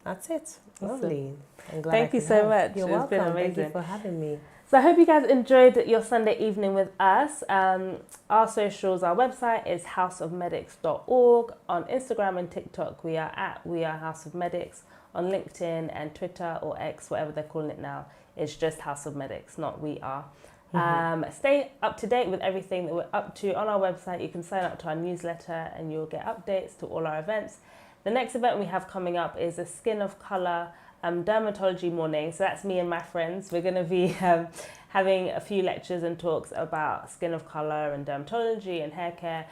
that's it. Lovely. I'm glad Thank you so much. You're welcome. Been amazing. Thank you for having me. So I hope you guys enjoyed your Sunday evening with us. Our socials, our website is houseofmedics.org. On Instagram and TikTok, we are at We Are House of Medics. On LinkedIn and Twitter or X, whatever they're calling it now, it's just House of Medics, not We Are. Stay up to date with everything that we're up to on our website. You can sign up to our newsletter and you'll get updates to all our events. The next event we have coming up is a Skin of Colour dermatology morning. So that's me and my friends. We're going to be having a few lectures and talks about skin of colour and dermatology and hair care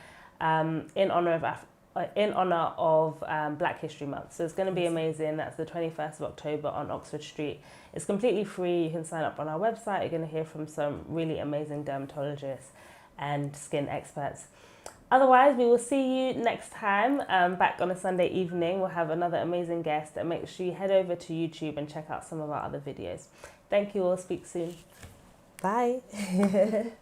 in honour of Black History Month. So it's going to be amazing. That's the 21st of October on Oxford Street. It's completely free. You can sign up on our website. You're going to hear from some really amazing dermatologists and skin experts. Otherwise, we will see you next time back on a Sunday evening. We'll have another amazing guest, and make sure you head over to YouTube and check out some of our other videos. Thank you all. Speak soon. Bye.